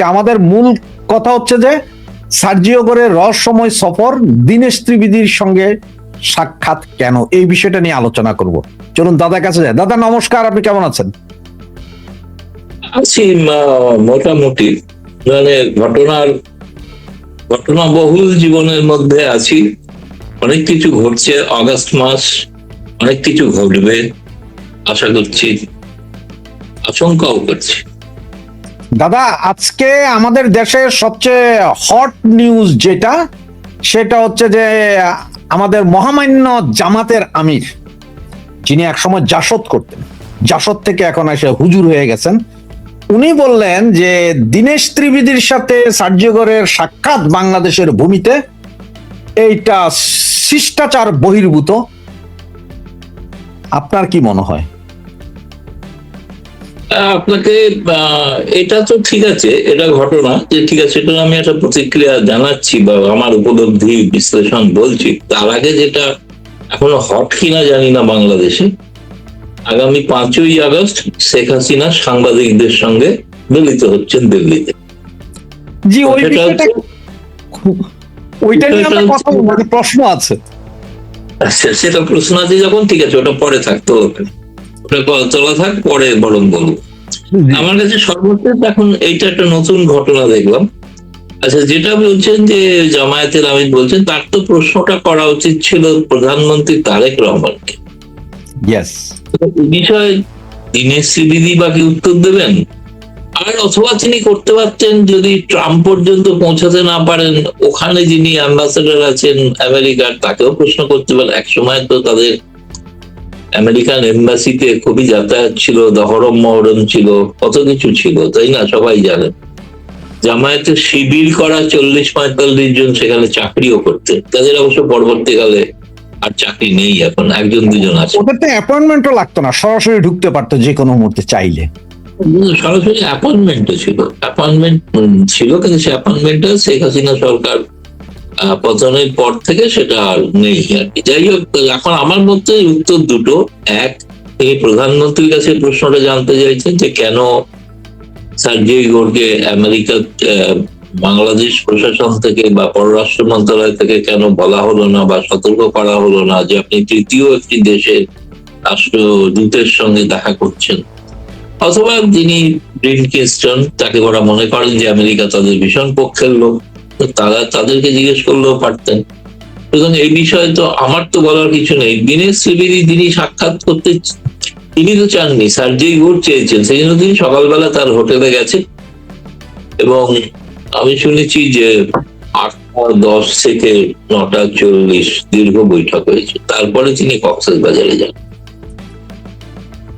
আজকে আমাদের মূল কথা হচ্ছে যে সার্জিও গোরের রহস্যময় সফর, দীনেশ ত্রিবেদীর সঙ্গে সাক্ষাৎ কেন, এই বিষয়টা নিয়ে আলোচনা করব। চলুন দাদার কাছে যাই। দাদা নমস্কার, আপনি কেমন আছেন? আছি মোটামুটি, মানে ঘটনা বহুল জীবনের মধ্যে আছি। অনেক কিছু ঘটছে, আগস্ট মাস, অনেক কিছু ঘটবে আশা করছি, আশঙ্কাও করছি। দাদা আজকে আমাদের দেশের সবচেয়ে হট নিউজ যেটা, সেটা হচ্ছে যে আমাদের মহামান্য জামাতের আমির, যিনি একসময় জাসদ করতেন, জাসদ থেকে এখন এসে হুজুর হয়ে গেছেন, উনি বললেন যে দীনেশ ত্রিবেদীর সাথে সার্জিও গোরের সাক্ষাৎ বাংলাদেশের ভূমিতে এইটা শিষ্টাচার বহির্ভূত। আপনার কি মনে হয়? আপনাকে এটা তো ঠিক আছে, এটা ঘটনা যে ঠিক আছে, এটা আমি একটা প্রতিক্রিয়া জানাচ্ছি বা আমার উপলব্ধি বিশ্লেষণ বলছি। তার আগে যেটা এখনো হট কিনা জানি না, বাংলাদেশে আগামী 5ই আগস্ট শেখ হাসিনা সাংবাদিকদের সঙ্গে মিলিত হচ্ছেন দিল্লিতে। জি, ওইটা নিয়ে আমার কথা, মানে প্রশ্ন আছে। আচ্ছা, সেটা প্রশ্ন আছে যখন, ঠিক আছে, ওটা পরে থাকতো, ওটা চলা থাক, পরে বরং বলবো। আমার কাছে সর্বশেষ এখন এইটা একটা নতুন ঘটনা দেখলাম। আচ্ছা, যেটা বলছেন যে জামায়াতের আমির বলছেন, তার তো প্রশ্নটা করা উচিত ছিল প্রধানমন্ত্রী তারেক রহমানকে। এই বিষয়ে দীনেশ ত্রিবেদী বাকি উত্তর দেবেন, আর অথবা তিনি করতে পারতেন, যদি ট্রাম্প পর্যন্ত পৌঁছাতে না পারেন, ওখানে যিনি অ্যাম্বাসেডার আছেন আমেরিকার, তাকেও প্রশ্ন করতে পারেন। একসময় তো তাদের আমেরিকান এম্বাসিতে খুবই যাতায়াত ছিল, দহরম মহরম ছিল, কত কিছু ছিল, তাই না? সবাই জানে জামায়াতের শিবির করা 40-45 জন সেখানে চাকরিও করতে, তাদের অবশ্য পরবর্তীকালে আর চাকরি নেই, এখন 1-2 জন আছে। ওদের তো অ্যাপয়েন্টমেন্টও লাগতো না, সরাসরি ঢুকতে পারতো যে কোনো মুহূর্তে চাইলে। সরাসরি অ্যাপয়েন্টমেন্টও ছিল, কিন্তু সে অ্যাপয়েন্টমেন্টটা শেখ হাসিনা সরকার পতনের পর থেকে সেটা আর নেই আর কি। যাই হোক, এখন আমার মধ্যে উত্তর দুটো। এক, এই প্রধানমন্ত্রীর কাছে প্রশ্নটা জানতে চাইছেন যে কেন সার্জিও গোরকে আমেরিকা বাংলাদেশ প্রশাসন থেকে বা পররাষ্ট্র মন্ত্রণালয় থেকে কেন বলা হলো না বা সতর্ক করা হলো না যে আপনি তৃতীয় একটি দেশের রাষ্ট্রদূতের সঙ্গে দেখা করছেন। অথবা যিনি ব্লিনকেস্টন, তাকে ওরা মনে করেন যে আমেরিকা তাদের ভীষণ পক্ষের লোক, তাদেরকে জিজ্ঞেস করলেও পারতেন। সুতরাং এই বিষয়ে তো আমার তো বলার কিছু নেই। দীনেশ ত্রিবেদী তিনি সাক্ষাৎ করতে, তিনি তো চাননি, সার্জিও গোর চেয়েছেন, সেই জন্য তিনি সকালবেলা তার হোটেলে গেছেন এবং আমি শুনেছি যে 8টা 10 থেকে 9টা 40 দীর্ঘ বৈঠক হয়েছে। তারপরে তিনি কক্সবাজারে যান।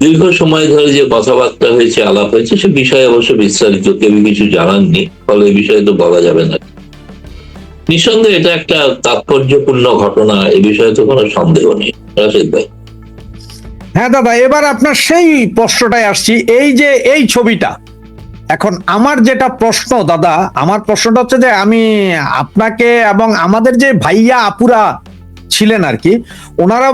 দীর্ঘ সময় ধরে যে কথাবার্তা হয়েছে, আলাপ হয়েছে, সে বিষয়ে অবশ্য বিস্তারিত কেউ কিছু জানাননি, ফলে এই বিষয়ে তো বলা যাবে না। নিঃসন্দেহে এটা একটা তাৎপর্যপূর্ণ ঘটনা, এ বিষয়ে তো কোনো সন্দেহ নেই। রাশেদ ভাই। হ্যাঁ দাদা, এবার আপনার সেই প্রশ্নটাই আসছি। এই যে এই ছবিটা, এখন আমার যেটা প্রশ্ন দাদা, আমার প্রশ্নটা হচ্ছে যে আমি আপনাকে এবং আমাদের যে ভাইয়া আপুরা ছিলেন আর কি, ওনারা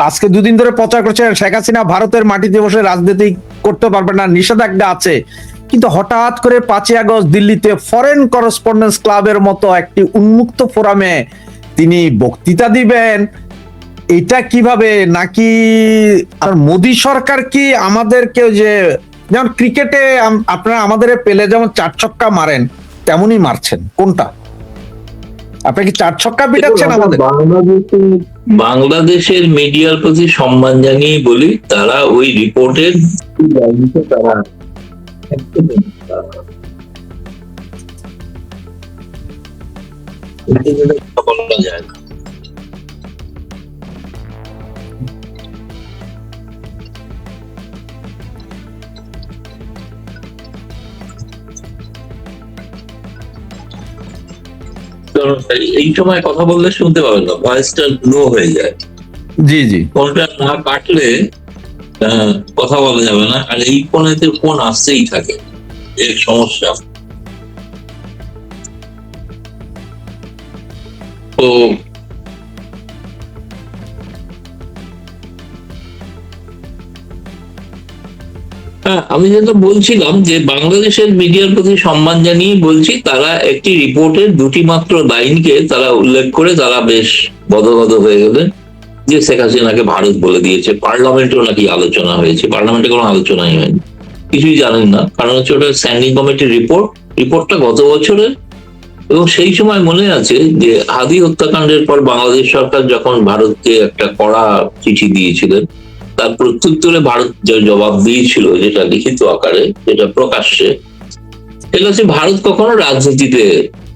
আজকে 2 দিন ধরে প্রচার করছে শেখ হাসিনা ভারতের মাটিতে বসে রাজনীতি করতে পারবে না, নিষেধাজ্ঞা আছে। কিন্তু হঠাৎ করে 5ই আগস্ট দিল্লিতে ফরেন করেসপন্ডেন্স ক্লাবের মতো একটি উন্মুক্ত ফোরামে তিনি বক্তৃতা দিবেন, এটা কিভাবে? নাকি আর মোদী সরকার কি আমাদেরকে, যে যেমন ক্রিকেটে আপনারা আমাদের পেলে যেমন 4 ছক্কা মারেন, তেমনই মারছেন? কোনটা? আপনি কি 4 ছক্কা পিটাচ্ছেন আমাদের? বাংলাদেশের মিডিয়ার প্রতি সম্মান জানিয়ে বলি, তারা ওই রিপোর্টের তারা বলা যায় না। এই সময় কথা বললে শুনতে পাবেন না, ভয়েসটা লো হয়ে যায়। জি জি, ফোনটা না কাটলে কথা বলা যাবে না, আর এই ফোনেতে ফোন আসতেই থাকে, এর সমস্যা। তো হ্যাঁ, আমি যেটা বলছিলাম যে বাংলাদেশের মিডিয়ার প্রতি সম্মান জানিয়ে বলছি, তারা একটি রিপোর্টের দুটি মাত্র লাইনকে তারা উল্লেখ করে তারা বেশ গদগদ হয়ে গেলেন যে শেখ হাসিনাকে ভারত বলে দিয়েছে। পার্লামেন্টেও নাকি আলোচনা হয়েছে, পার্লামেন্টে কোনো আলোচনাই হয়নি, কিছুই জানেন না, কারণ হচ্ছে ওটা স্ট্যান্ডিং কমিটির রিপোর্টটা গত বছরের। এবং সেই সময় মনে আছে যে হাদি হত্যাকাণ্ডের পর বাংলাদেশ সরকার যখন ভারতকে একটা কড়া চিঠি দিয়েছিলেন, তার প্রত্যুত্তরে ভারত যে জবাব দিয়েছিল, যেটা লিখিত আকারে, যেটা প্রকাশ্যে, সেটা হচ্ছে ভারত কখনো রাজনীতিতে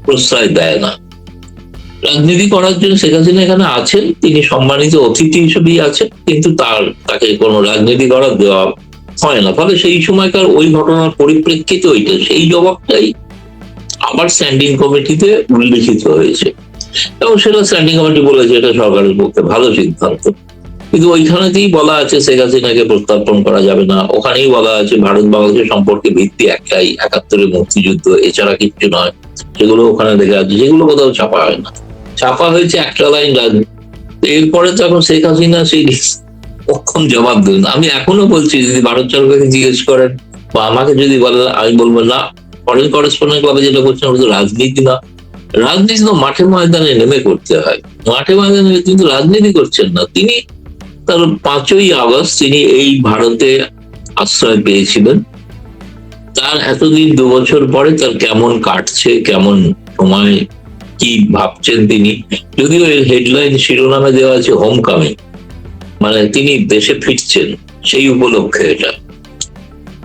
প্রশ্রয় দেয় না। রাজনীতি করার জন্য শেখ হাসিনা এখানে আছেন, তিনি সম্মানিত অতিথি হিসেবেই আছেন, কিন্তু তাকে কোনো রাজনীতি করার দেওয়া হয় না। ফলে সেই সময়কার ওই ঘটনার পরিপ্রেক্ষিতে ওইটা সেই জবাবটাই আবার স্ট্যান্ডিং কমিটিতে উল্লিখিত হয়েছে, এবং সেটা স্ট্যান্ডিং কমিটি বলেছে এটা সরকারের পক্ষে ভালো সিদ্ধান্ত। কিন্তু ওইখানেতেই বলা আছে শেখ হাসিনাকে প্রত্যার্পণ করা যাবে না, ওখানেই বলা আছে ভারত বাংলাদেশের সম্পর্কে ভিত্তি একটাই, 71-এর মুক্তিযুদ্ধ, এছাড়া কিচ্ছু নয়। সেগুলো ওখানে লেখা আছে, সেগুলো কোথাও ছাপা হয় না, ছাপা হয়েছে একটা লাইন রাজনীতি। এরপরে তো এখন শেখ হাসিনা সেই কখন জবাব দেবেন। আমি এখনো বলছি, যদি ভারত সরকারকে জিজ্ঞেস করেন বা আমাকে যদি বলেন, আমি বলবো না, ফরেন করেসপন্ডেন্ট ক্লাবে যেটা করছেন ওটা তো রাজনীতি না। রাজনীতি তো মাঠে ময়দানে নেমে করতে হয়, মাঠে ময়দানে কিন্তু রাজনীতি করছেন না তিনি। তার 5ই আগস্ট তিনি এই ভারতে আশ্রয় পেয়েছিলেন, তার এতদিন 2 বছর পরে তার কেমন কাটছে, কেমন সময়, কি ভাবছেন তিনি। যদিও এর হেডলাইন শিরোনামে দেওয়া আছে হোম কামিং, মানে তিনি দেশে ফিরছেন, সেই উপলক্ষে এটা।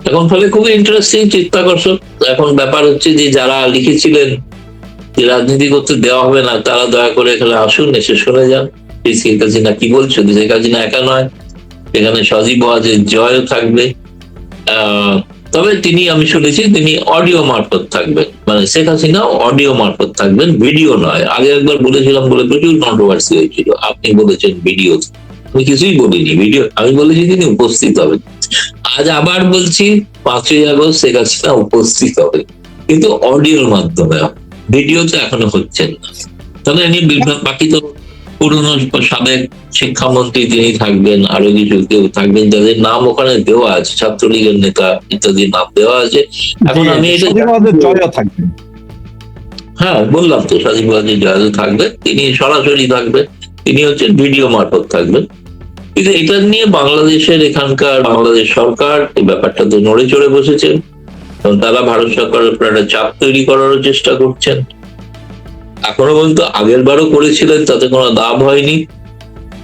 এখন ফলে খুবই ইন্টারেস্টিং, চিত্তাকর্ষক। এখন ব্যাপার হচ্ছে যে যারা লিখেছিলেন যে রাজনীতি করতে দেওয়া হবে না, তারা দয়া করে এখানে আসুন, এসে শুনে যান শেখ হাসিনা কি বলছে। শেখ হাসিনা একা নয়, এখানে সজীব ওয়াজেদ জয়ও থাকবে। তবে তিনি, আমি শুনেছি তিনি অডিও মারফত থাকবেন, মানে শেখ হাসিনা অডিও মারফত থাকবেন, ভিডিও নয়। আগে একবার বলেছিলাম বলে প্রচুর কন্ট্রোভার্সি হয়েছিল, আপনি বলেছেন ভিডিও, আমি কিছুই বলিনি, ভিডিও আমি বলেছি তিনি উপস্থিত হবেন। আজ আবার বলছি 5ই আগস্ট শেখ হাসিনা উপস্থিত হবে, কিন্তু অডিওর মাধ্যমে, ভিডিও তো এখনো হচ্ছেন না। তবে এমনি বাকি তো পুরনো সাবেক শিক্ষামন্ত্রী তিনি থাকবেন, আরো কিছু কেউ থাকবেন যাদের নাম ওখানে দেওয়া আছে, ছাত্রলীগের নেতা ইত্যাদির নাম দেওয়া আছে। এখন আমি এটা জয় থাকবে, হ্যাঁ বললাম তো, সজীব ওয়াজেদ জয় থাকবে, তিনি সরাসরি থাকবেন, তিনি হচ্ছেন ভিডিও মারফত থাকবেন। কিন্তু এটা নিয়ে বাংলাদেশের এখানকার বাংলাদেশ সরকার এই ব্যাপারটা তো নড়ে চড়ে বসেছেন, এবং তারা ভারত সরকারের উপর একটা চাপ তৈরি করারও চেষ্টা করছেন। এখনো পর্যন্ত আগের বারও করেছিলেন, তাতে কোনো লাভ হয়নি।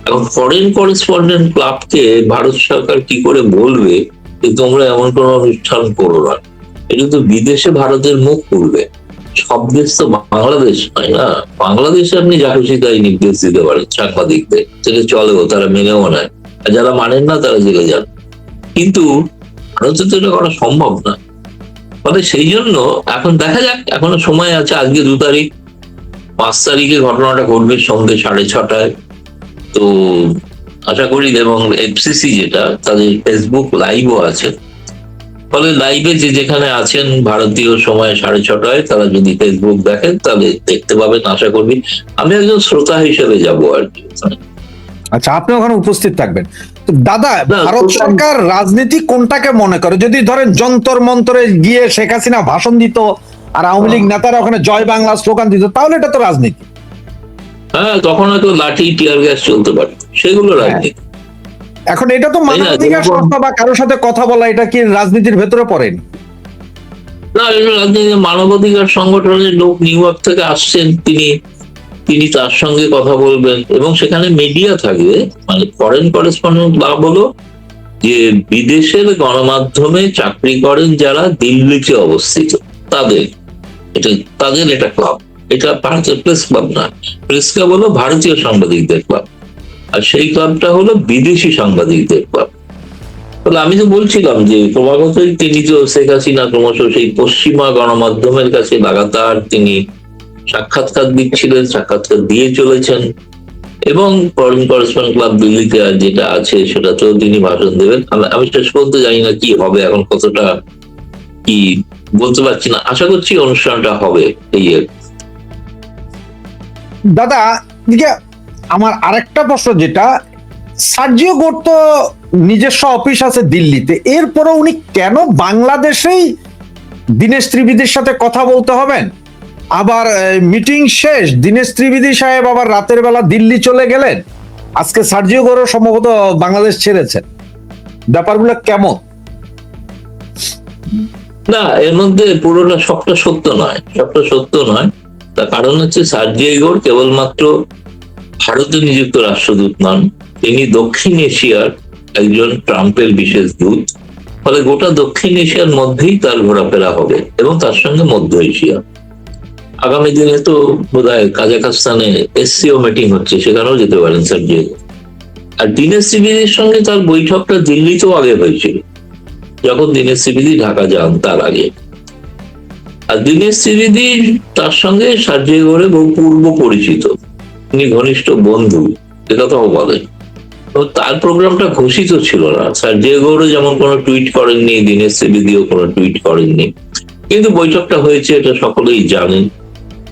এখন ফরেন করেসপন্ডেন্ট ক্লাবকে ভারত সরকার কি করে বলবে যে তোমরা এমন কোনো অনুষ্ঠান করো না? এটা তো বিদেশে ভারতের মুখ খুলবে। সব দেশ তো বাংলাদেশ নয় না, বাংলাদেশে আপনি যা খুশি তাই নির্দেশ দিতে পারেন সাংবাদিকদের, সেটা চলেও, তারা মেনেও নেয়, আর যারা মানেন না তারা জেলে যান। কিন্তু ভারতে তো এটা করা সম্ভব না। ফলে সেই জন্য এখন দেখা যাক, এখনো সময় আছে। আজকে 2 তারিখ, 5 তারিখে ঘটনাটা ঘটবে সন্ধ্যে 6:30টায়। তো আশা করি, এবং এফসিসি যেটা, তাদের ফেসবুক লাইভও আছে। ফলে লাইভে যে যেখানে আছেন ভারতীয় সময় 6:30টায়, তারা যদি ফেসবুক দেখেন তাহলে দেখতে পাবেন, আশা করি। আমি একজন শ্রোতা হিসেবে যাব আর কি। আচ্ছা, আপনি ওখানে উপস্থিত থাকবেন। তো দাদা, ভারত সরকার রাজনীতি কোনটাকে মনে করে? যদি ধরেন যন্তর মন্তরে গিয়ে শেখ হাসিনা ভাষণ দিত আর আওয়ামী লীগ নেতারা ওখানে জয় বাংলা স্লোগান দিত, তাহলে এটা তো রাজনীতি। হ্যাঁ, তখন হয়তো লাঠি টিয়ার গ্যাস চলতে পারত, সেগুলো রাজনীতি। এখন এটা তো মানবাধিকার সংস্থা বা কারোর সাথে কথা বলা, এটা কি রাজনীতির ভেতরে পড়েনি? না, এটা রাজনীতি। মানবাধিকার সংগঠনের লোক নিউ ইয়র্ক থেকে আসছেন, তিনি তার সঙ্গে কথা বলবেন, এবং সেখানে মিডিয়া থাকবে। মানে ফরেন করেসপন্ডেন্ট ক্লাব হলো যে বিদেশের গণমাধ্যমে চাকরি করেন যারা দিল্লিতে অবস্থিত, তাদের এটা ক্লাব। এটা ভারতের প্রেস ক্লাব না, প্রেস ক্লাব হলো ভারতীয় সাংবাদিকদের ক্লাব, আর সেই ক্লাবটা হলো বিদেশি সাংবাদিকদের ক্লাব। তাহলে আমি তো বলছিলাম যে ক্রমাগতই তিনি তো শেখ হাসিনা ক্রমশ সেই পশ্চিমা গণমাধ্যমের কাছে লাগাতার তিনি সাক্ষাৎকার দিচ্ছিলেন, সাক্ষাৎকার দিয়ে চলেছেন, এবং ফরেন করেসপন্ডেন্ট ক্লাব দিল্লিতে যেটা আছে সেটাতেও তিনি ভাষণ দেবেন। আমি শেষ পর্যন্ত জানি না কি হবে, এখন কতটা কি বলতে পারছি না। আশা করছি অনুষ্ঠানটা হবে। এই দাদা, আমার আরেকটা প্রশ্ন, যেটা সার্জিও গোট তো নিজস্ব অফিস আছে দিল্লিতে, এরপরে উনি কেন বাংলাদেশেই দীনেশ ত্রিবেদীর সাথে কথা বলতে হবেন? আবার মিটিং শেষ, দীনেশ ত্রিবেদী সাহেব আবার রাতের বেলা দিল্লি চলে গেলেন, আজকে সার্জিও গরো সম্ভবত বাংলাদেশ ছেড়েছেন। ব্যাপারগুলো কেমন? না, এর মধ্যে পুরোটা সবটা সত্য নয়, সবটা সত্য নয়। তার কারণ হচ্ছে সার্জিও গোর কেবলমাত্র ভারতে নিযুক্ত রাষ্ট্রদূত নন, তিনি দক্ষিণ এশিয়ার একজন ট্রাম্পের বিশেষ দূত। ফলে গোটা দক্ষিণ এশিয়ার মধ্যেই তার ঘোরাফেরা হবে, এবং তার সঙ্গে মধ্য এশিয়া। আগামী দিনে তো বোধহয় কাজাখস্তানে এসসিও মিটিং হচ্ছে, সেখানেও যেতে পারেন সার্জিও। আর দীনেশ ত্রিবেদীর সঙ্গে তার বৈঠকটা দিল্লিতেও আগে হয়েছিল, যখন দীনেশ ত্রিবেদী ঢাকা যান তার আগে। আর দীনেশ ত্রিবেদী তার সঙ্গে সার্জিও গোরে বহু পূর্ব পরিচিত, তিনি ঘনিষ্ঠ বন্ধু, একথাও বলেন। তো তার প্রোগ্রামটা ঘোষিত ছিল না, সার্জিও গোরও যেমন কোনো টুইট করেননি, দীনেশ ত্রিবেদীও কোনো টুইট করেননি, কিন্তু বৈঠকটা হয়েছে, এটা সকলেই জানেন।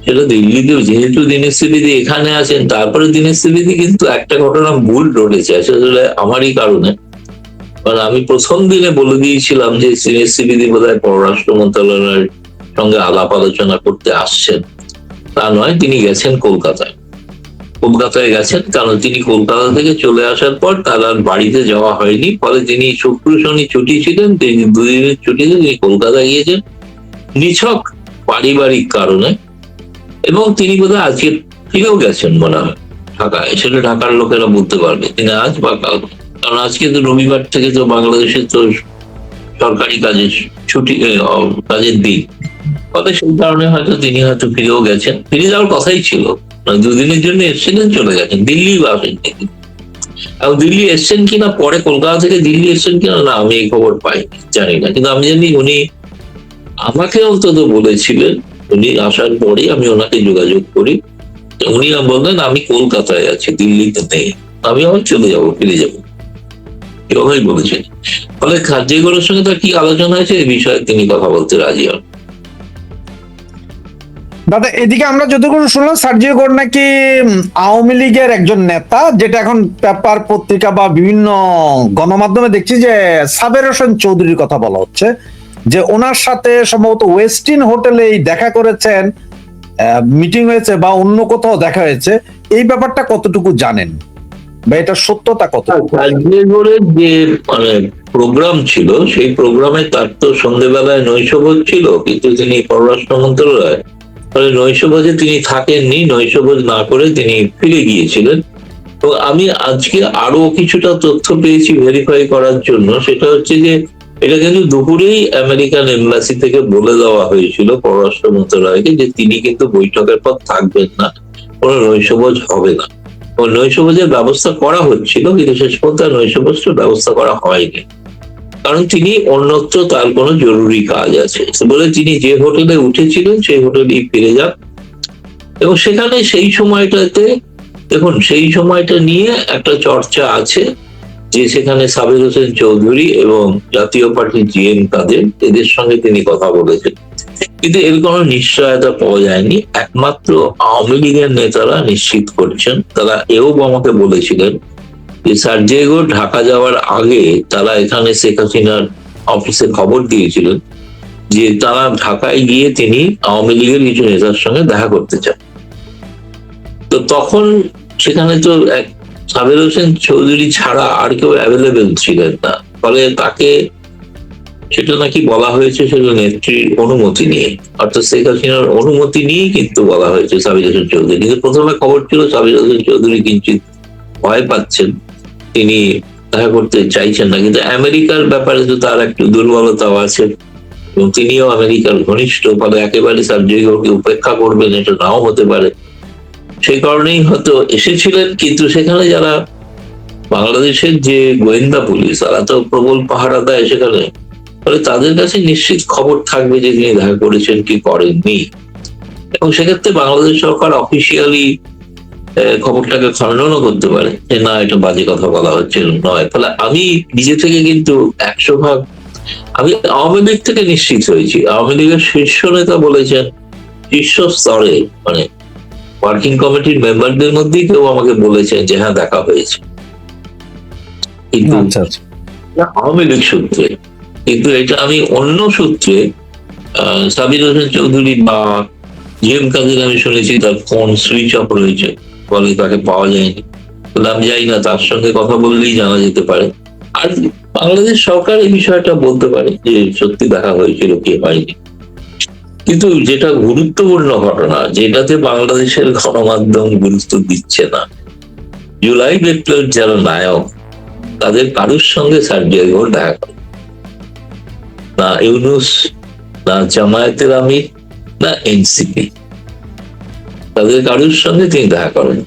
সেটা দিল্লিতেও, যেহেতু দীনেশ ত্রিবেদী এখানে আছেন, তারপরে দীনেশ ত্রিবেদী কিন্তু একটা ঘটনা ভুল ঘটেছে আসলে আমারই কারণে। কারণ আমি প্রথম দিনে বলে দিয়েছিলাম যে দীনেশ ত্রিবেদী বোধহয় পররাষ্ট্র মন্ত্রণালয়ের সঙ্গে আলাপ আলোচনা করতে আসছেন। তা নয়, তিনি গেছেন কলকাতায়। কলকাতায় গেছেন কারণ তিনি কলকাতা থেকে চলে আসার পর তার আর বাড়িতে যাওয়া হয়নি। ফলে তিনি শুক্র শনি ছুটি ছিলেন, তিনি 2 দিনের ছুটিতে তিনি কলকাতায় গিয়েছেন নিছক পারিবারিক কারণে। এবং তিনি বোধহয় আজকে ফিরেও গেছেন মনে হয় ঢাকায়, সেটা ঢাকার লোকেরা বলতে পারবে তিনি আজ বা কাল। কারণ আজকে তো রবিবার থেকে তো বাংলাদেশের তো সরকারি কাজের ছুটি, কাজের দিন। ফলে সেই কারণে হয়তো তিনি হয়তো ফিরেও গেছেন, ফিরে যাওয়ার কথাই ছিল। 2 দিনের জন্য এসেছিলেন, চলে গেছেন, দিল্লি আসেননি। এবং দিল্লি এসছেন কিনা, পরে কলকাতা থেকে দিল্লি এসছেন কিনা, না আমি এই খবর পাই, জানি না। কিন্তু আমি জানি উনি আমাকে অন্তত বলেছিলেন, উনি আসার পরে আমি ওনাকে যোগাযোগ করি, উনি বললেন আমি কলকাতায় আছি, দিল্লিতে নেই, আমি আবার চলে যাবো, ফিরে যাবো, এভাবেই বলেছেন। ফলে সার্জিও গোরের সঙ্গে তার কি আলোচনা হয়েছে এই বিষয়ে তিনি কথা বলতে রাজি হন। দাদা, এদিকে আমরা যতটুকু শুনলাম সার্জিও গোর নাকি আওয়ামী লীগের একজন নেতা, যেটা এখন পেপার পত্রিকা বা বিভিন্ন গণমাধ্যমে দেখছি যে সাবের হোসেন চৌধুরীর কথা বলা হচ্ছে, যে ওনার সাথে সম্ভবত ওয়েস্টিন হোটেলেই দেখা করেছেন, মিটিং হয়েছে বা অন্য কোথাও দেখা হয়েছে। এই ব্যাপারটা কতটুকু জানেন বা এটা সত্যতা কত? সার্জিও গোরের যে মানে প্রোগ্রাম ছিল, সেই প্রোগ্রামে তার তো সন্ধ্যেবেলায় নৈশভোজ ছিল, কিন্তু তিনি পররাষ্ট্র মন্ত্রণালয়, ফলে নৈশভোজে তিনি থাকেননি, নৈশভোজ না করে তিনি ফিরে গিয়েছিলেন। তো আমি আজকে আরো কিছুটা তথ্য পেয়েছি ভেরিফাই করার জন্য, সেটা হচ্ছে যে এটা কিন্তু দুপুরেই আমেরিকান এম্বাসি থেকে বলে দেওয়া হয়েছিল পররাষ্ট্র মন্ত্রণালয়কে যে তিনি কিন্তু বৈঠকের পর থাকবেন না, কোনো নৈশভোজ হবে না। ও নৈশভোজের ব্যবস্থা করা হচ্ছিল, কিন্তু শেষ পর্যন্ত নৈশভোজের ব্যবস্থা করা হয়নি, কারণ তিনি অন্যত্র তার কোনো জরুরি কাজ আছে বলে তিনি যে হোটেলে উঠেছিলেন সেই হোটেলেই ফিরে যান। এবং সেখানে সেই সময়টাতে দেখুন, সেই সময়টা নিয়ে একটা চর্চা আছে যে সেখানে সাবের হোসেন চৌধুরী এবং জাতীয় পার্টি জিএম কাদের, এদের সঙ্গে তিনি কথা বলেছেন, কিন্তু এর কোনো নিশ্চয়তা পাওয়া যায়নি। একমাত্র আওয়ামী লীগের নেতারা নিশ্চিত করছেন। তারা এও আমাকে বলেছিলেন যে সার্জিও গোর ঢাকা যাওয়ার আগে তারা এখানে শেখ হাসিনার অফিসে খবর দিয়েছিলেন যে তারা ঢাকায় গিয়ে তিনি আওয়ামী লীগের কিছু নেতার সঙ্গে দেখা করতে চান। তো তখন সেখানে তো সাবের হোসেন চৌধুরী ছাড়া আর কেউ অ্যাভেলেবেল ছিলেন না। ফলে তাকে সেটা নাকি বলা হয়েছে সেটা নেত্রীর অনুমতি নিয়ে, অর্থাৎ শেখ হাসিনার অনুমতি নিয়েই কিন্তু বলা হয়েছে সাবির হোসেন চৌধুরী। কিন্তু প্রথমে খবর ছিল সাবির হোসেন চৌধুরী কিঞ্চিত ভয় পাচ্ছেন, তিনি দেখা করতে চাইছেন না। কিন্তু আমেরিকার ব্যাপারে তো তার একটু দুর্বলতাও আছে, এবং তিনিও আমেরিকার ঘনিষ্ঠ, ফলে একেবারে সার্জিও গোরকে উপেক্ষা করবেন এটা নাও হতে পারে। সেই কারণেই হয়তো এসেছিলেন। কিন্তু সেখানে যারা বাংলাদেশের যে গোয়েন্দা পুলিশ, তারা তো প্রবল পাহারা দেয় সেখানে, ফলে তাদের কাছে নিশ্চিত খবর থাকবে যে তিনি দেখা করেছেন কি করেননি। এবং সেক্ষেত্রে বাংলাদেশ সরকার অফিসিয়ালি খবরটাকে খণ্ডনও করতে পারে যে না, এটা বাজে কথা বলা হচ্ছে, নয়। ফলে আমি নিজে থেকে কিন্তু 100% আমি আওয়ামী লীগ থেকে নিশ্চিত হয়েছি। আওয়ামী লীগের শীর্ষ নেতা বলেছেন, শীর্ষ স্তরে মানে ওয়ার্কিং কমিটির মেম্বারদের মধ্যেই কেউ আমাকে বলেছেন যে হ্যাঁ দেখা হয়েছে। কিন্তু আওয়ামী লীগ সূত্রে, কিন্তু এটা আমি অন্য সূত্রে সাবির হোসেন চৌধুরী বা জিএম কাদের আমি শুনেছি তার ফোন সুইচ অফ রয়েছে, ফলে তাকে পাওয়া যায়নি। বলে আমি জানি না, তার সঙ্গে কথা বললেই জানা যেতে পারে। আর বাংলাদেশ সরকার এই বিষয়টা বলতে পারে যে সত্যি দেখা হয়েছিল কি হয়নি। কিন্তু যেটা গুরুত্বপূর্ণ ঘটনা, যেটাতে বাংলাদেশের গণমাধ্যম গুরুত্ব দিচ্ছে না, জুলাই বিপ্লবের যারা নায়ক তাদের কারোর সঙ্গে সার্জিও ঘোষ দেখা করে না, ইউনূস না, জামায়াতের আমির না, এনসিপি, তাদের কারোর সঙ্গে তিনি দেখা করেন।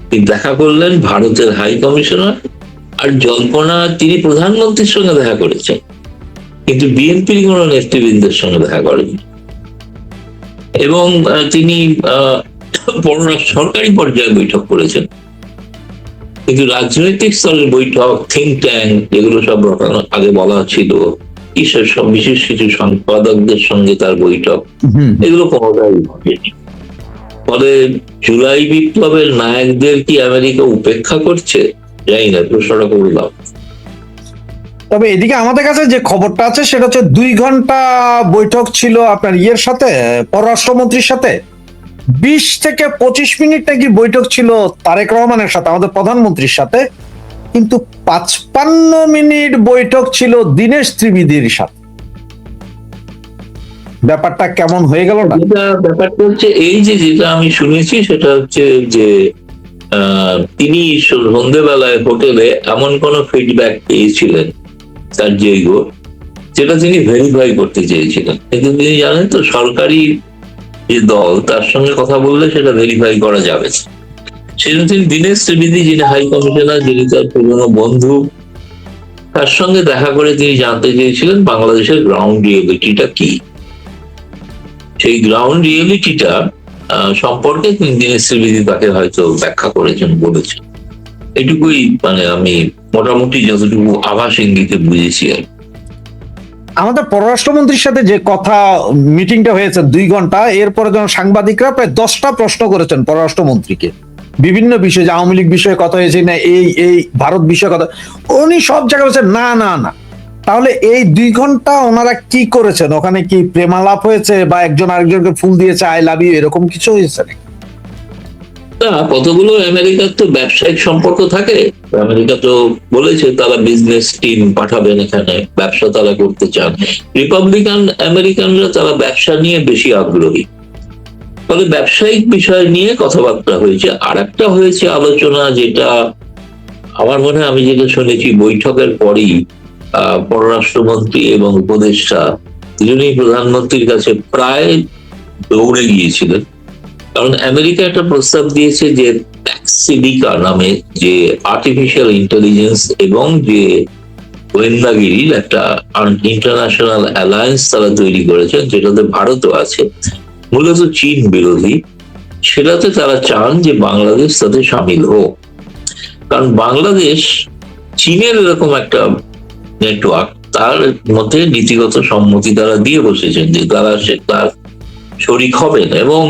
তিনি দেখা করলেন ভারতের হাই কমিশনার আর জল্পনা তিনি প্রধানমন্ত্রীর সঙ্গে দেখা করেছেন, কিন্তু বিএনপির কোন নেতৃবৃন্দের সঙ্গে দেখা করেননি। এবং তিনি সরকারি পর্যায়ে বৈঠক করেছেন, কিন্তু রাজনৈতিক স্তরের বৈঠক, থিঙ্ক ট্যাঙ্ক, এগুলো সব আগে বলা ছিল, ঈশ্বর সব বিশেষ কিছু সম্পাদকদের সঙ্গে তার বৈঠক, এগুলো কোনোটাই ঘটেনি। ফলে জুলাই বিপ্লবের নায়কদের কি আমেরিকা উপেক্ষা করছে? জানি না, প্রশ্নটা করলাম। তবে এদিকে আমাদের কাছে যে খবরটা আছে সেটা হচ্ছে 2 ঘন্টা বৈঠক ছিল আপনার ইয়ের সাথে, পররাষ্ট্রমন্ত্রীর সাথে। 20 থেকে 25 মিনিট নাকি বৈঠক ছিল তারেক রহমানের সাথে, আমাদের প্রধানমন্ত্রীর সাথে, কিন্তু 55 মিনিট বৈঠক ছিল দীনেশ ত্রিবেদীর সাথে। ব্যাপারটা কেমন হয়ে গেল না? ব্যাপারটা হচ্ছে এই যে যেটা আমি শুনেছি সেটা হচ্ছে যে তিনি সন্ধ্যেবেলায় হোটেলে এমন কোন ফিডব্যাক পেয়েছিলেন সার্জিও ঘোষ, যেটা তিনি ভেরিফাই করতে চেয়েছিলেন, কিন্তু তিনি জানেন তো সরকারি যে দল, তার সঙ্গে কথা বললে সেটা ভেরিফাই করা যাবে। সেজন্য তিনি দীনেশ ত্রিবেদী, যিনি হাই কমিশনার, যিনি তার পুরনো বন্ধু, তার সঙ্গে দেখা করে তিনি জানতে চেয়েছিলেন বাংলাদেশের গ্রাউন্ড রিয়েলিটিটা কি। সেই গ্রাউন্ড রিয়েলিটিটা সম্পর্কে তিনি দীনেশ ত্রিবেদী তাকে হয়তো ব্যাখ্যা করেছেন, বলেছেন। এটুকুই মানে আমি মোটামুটি যতটুকু আভাস ইঙ্গিতে বুঝেছি আর। আমাদের পররাষ্ট্রমন্ত্রীর সাথে যে কথা মিটিংটা হয়েছে 2 ঘন্টা, এরপরে যখন সাংবাদিকরা প্রায় 10টা প্রশ্ন করেছেন পররাষ্ট্রমন্ত্রীকে বিভিন্ন বিষয়ে, যে আওয়ামী লীগ বিষয়ে কথা হয়েছে না, এই ভারত বিষয়ে কথা, উনি সব জায়গায় বলছেন না না না। তাহলে এই 2 ঘন্টা ওনারা কি করেছেন? ওখানে কি প্রেমালাপ হয়েছে বা একজন আরেকজনকে ফুল দিয়েছে, আই লাভ ইউ, এরকম কিছু হয়েছে নাকি? না, কতগুলো আমেরিকার তো ব্যবসায়িক সম্পর্ক থাকে। আমেরিকা তো বলেছে তারা বিজনেস টিম পাঠাবেন এখানে, ব্যবসা তারা করতে চান। রিপাবলিকান আমেরিকানরা তারা ব্যবসা নিয়ে বেশি আগ্রহী, ফলে ব্যবসায়িক বিষয় নিয়ে কথাবার্তা হয়েছে। আর একটা হয়েছে আলোচনা, যেটা আমার মনে হয়, আমি যেটা শুনেছি, বৈঠকের পরই পররাষ্ট্রমন্ত্রী এবং উপদেষ্টা দুজনেই প্রধানমন্ত্রীর কাছে প্রায় দৌড়ে গিয়েছিলেন। কারণ আমেরিকা একটা প্রস্তাব দিয়েছে যে প্যাক্সিডিকা নামে যে আর্টিফিশিয়াল ইন্টেলিজেন্স এবং যে গোয়েন্দাগিরির একটা ইন্টারন্যাশনাল অ্যালায়েন্স তারা তৈরি করেছেন, যেটাতে ভারতও আছে, মূলত চীন বিরোধী। সেটাতে তারা চান যে বাংলাদেশ তাতে সামিল হোক, কারণ বাংলাদেশ চীনের এরকম একটা নেটওয়ার্ক, তার মধ্যে নীতিগত সম্মতি তারা দিয়ে বসেছেন যে তারা তার শরিক হবেন। এবং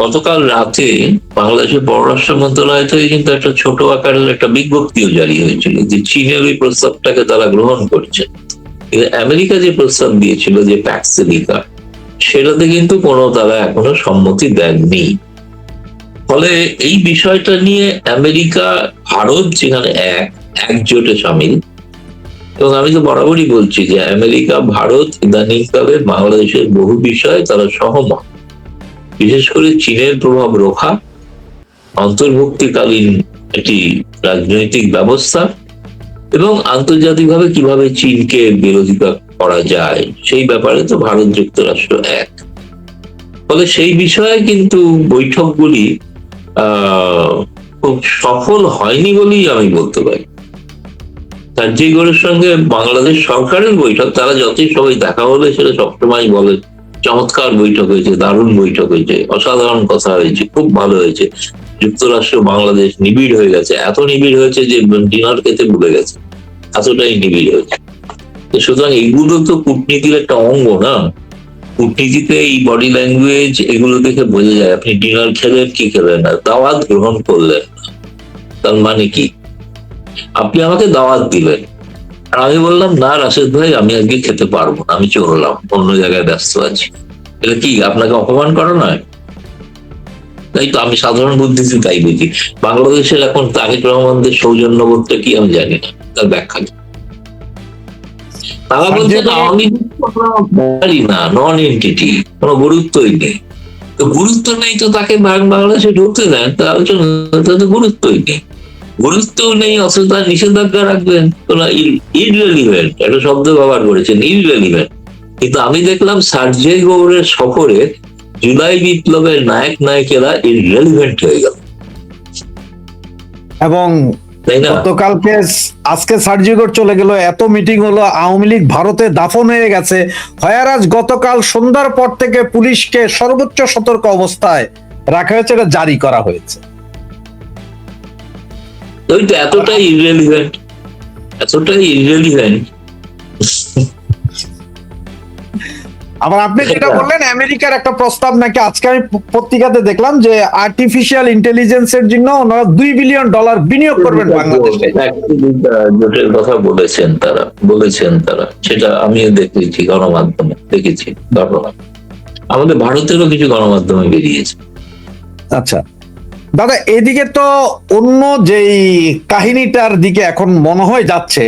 গতকাল রাতে বাংলাদেশের পররাষ্ট্র মন্ত্রণালয় থেকে কিন্তু একটা ছোট আকারের একটা বিজ্ঞপ্তিও জারি হয়েছিল যে চীনের ওই প্রস্তাবটাকে তারা গ্রহণ করছে। কিন্তু আমেরিকা যে প্রস্তাব দিয়েছিল যে প্যাক্সিডিকা, সেটাতে কিন্তু কোনো তারা এখনো সম্মতি দেননি। ফলে এই বিষয়টা নিয়ে আমেরিকা ভারত যেখানে একজোটে সামিল, এবং আমি তো বরাবরই বলছি যে আমেরিকা ভারত ইদানিংকালে বাংলাদেশের বহু বিষয়ে তারা সহমত, বিশেষ করে চীনের প্রভাব রক্ষা, অন্তর্ভুক্তিকালীন একটি রাজনৈতিক ব্যবস্থা এবং আন্তর্জাতিকভাবে কিভাবে চীনকে বিরোধিতা করা যায় সেই ব্যাপারে তো ভারত যুক্তরাষ্ট্র এক। ফলে সেই বিষয়ে কিন্তু বৈঠকগুলি খুব সফল হয়নি বলেই আমি বলতে পারি। সার্জিও ঘোষের সঙ্গে বাংলাদেশ সরকারের বৈঠক, তারা যতই সবাই দেখা হলে সেটা সবসময় বলে চমৎকার বৈঠক হয়েছে, দারুণ বৈঠক হয়েছে, অসাধারণ কথা হয়েছে, খুব ভালো হয়েছে। যুক্তরাষ্ট্র বাংলাদেশ নিবিড় হয়ে গেছে, এত নিবিড় হয়েছে যে ডিনার খেতে ভুলে গেছে, এতটাই নিবিড় হয়েছে। সুতরাং এগুলো তো কূটনীতির একটা অঙ্গ না? কূটনীতিতে এই বডি ল্যাঙ্গুয়েজ এগুলো দেখে বোঝা যায় আপনি ডিনার খেলেন কি খেলেন না, দাওয়াত গ্রহণ করলেন না, তার মানে কি? আপনি আমাকে দাওয়াত দিলেন, আর আমি বললাম না রাশেদ ভাই আমি আজকে খেতে পারবো না, আমি চললাম, অন্য জায়গায় ব্যস্ত আছি। এটা কি আপনাকে অপমান করা নয়? তাই তো আমি সাধারণ বুদ্ধিতে তাই বুঝি। বাংলাদেশের এখন তারেক রহমানদের সৌজন্যবোধটা কি আমি জানি না, তার ব্যাখ্যা কি? তারা বলছেন আওয়ামী লীগ না, নন এন্টিটি, কোনো গুরুত্বই নেই। তো গুরুত্ব নেই তো তাকে বাংলাদেশে ঢুকতে দেন, তাহলে তো গুরুত্বই নেই। গুরুত্ব নেই অথচ তার নিষেধাজ্ঞা রাখবেন, ইররেলিভেন্ট একটা শব্দ ব্যবহার করেছেন, ইররেলিভেন্ট। কিন্তু আমি দেখলাম সার্জেই গৌড়ের সফরে জুলাই বিপ্লবের নায়ক নায়িকেরা ইররেলিভেন্ট হয়ে গেল, এবং তাই না? গতকালকে আজকে সার্জিগড় চলে গেল, এত মিটিং হলো, আওয়ামী লীগ ভারতে দাফন হয়ে গেছে। হয়ারাজ গতকাল সন্ধ্যার পর থেকে পুলিশকে সর্বোচ্চ সতর্ক অবস্থায় রাখা হয়েছে, এটা জারি করা হয়েছে। ওই তো এতটাই ইররেলিভেন্ট, এতটাই ইররেলিভেন্ট। আবার আপনি যেটা বললেন আমেরিকার একটা প্রস্তাব নাকি, আজকে আমি পত্রিকাতে দেখলাম যে আর্টিফিশিয়াল ইন্টেলিজেন্সের জন্য ওনারা $2 বিলিয়ন বিনিয়োগ করবেন বাংলাদেশে। জোটের কথা বলেছেন তারা, সেটা আমিও দেখেছি, গণমাধ্যমে দেখেছি ঘটনা। আমাদের ভারতেরও কিছু গণমাধ্যমে বেরিয়েছে। আচ্ছা দাদা, এদিকে তো অন্য যেই কাহিনীটার দিকে এখন মনে হয় যাচ্ছে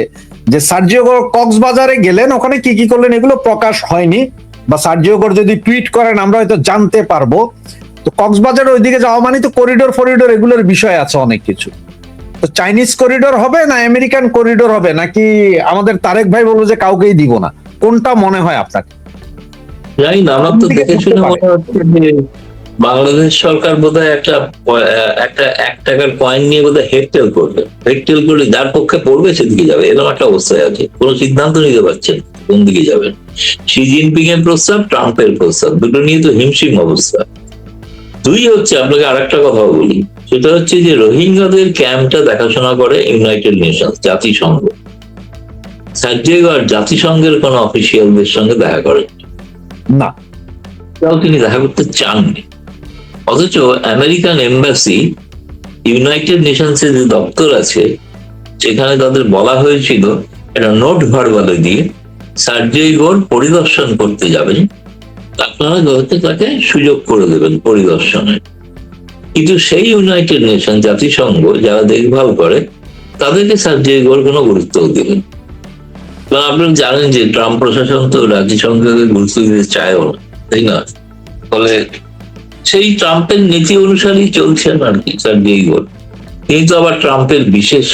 যে সার্জিও কক্সবাজারে গেলেন, ওখানে কি কি করলেন এগুলো প্রকাশ হয়নি, বা সার্জিও যদি টুইট করেন আমরা হয়তো জানতে পারবো। তো কক্সবাজার ওইদিকে যাওয়া মানে তো করিডোর এগুলোর বিষয় আছে অনেক কিছু। তো চাইনিজ করিডোর হবে না আমেরিকান করিডোর হবে, নাকি আমাদের তারেক ভাই বলবো যে কাউকেই দিব না, কোনটা মনে হয় আপনাকে? জানি না, আমার তো দেখে শুনে মনে হচ্ছে যে বাংলাদেশ সরকার বোধহয় একটা $1 কয়েন নিয়ে বোধহয় হেডটেল করবে। হেডটেল করলে যার পক্ষে পড়বে সেদিকে যাবে, এরকম একটা অবস্থায় আছে, কোনো সিদ্ধান্ত নিতে পারছেন কোন দিকে যাবেন। শি জিনপিং এর প্রস্তাব, ট্রাম্পের প্রস্তাব, দুটো নিয়ে তো হিমশিম অবস্থা। দুই হচ্ছে, আপনাকে আরেকটা কথা বলি, সেটা হচ্ছে যে রোহিঙ্গাদের ক্যাম্পটা দেখাশোনা করে ইউনাইটেড নেশনস, জাতিসংঘ। সার্জিও জাতিসংঘের কোন অফিসিয়ালদের সঙ্গে দেখা করেন না, তিনি দেখা করতে চাননি। অথচ আমেরিকান এম্বাসি, ইউনাইটেড নেশনস এর যে দপ্তর আছে, সেখানে তাদের বলা হয়েছিল একটা নোট ভার্বালে দিয়ে সার্জিও পরিদর্শন করতে যাবেন, আপনারা তাকে সুযোগ করে দেবেন পরিদর্শনের। কিন্তু সেই ইউনাইটেড নেশন, জাতিসংঘ যারা দেখভাল করে, তাদেরকে সার্জিও কোনো গুরুত্ব দিলেন। কারণ আপনারা জানেন যে ট্রাম্প প্রশাসন তো জাতিসংঘকে গুরুত্ব দিতে চায়ও না, তাই না? ফলে সেই ট্রাম্পের নীতি অনুসারেই চলছেন আর কি সার্জিও। তিনি তো আবার ট্রাম্পের বিশেষ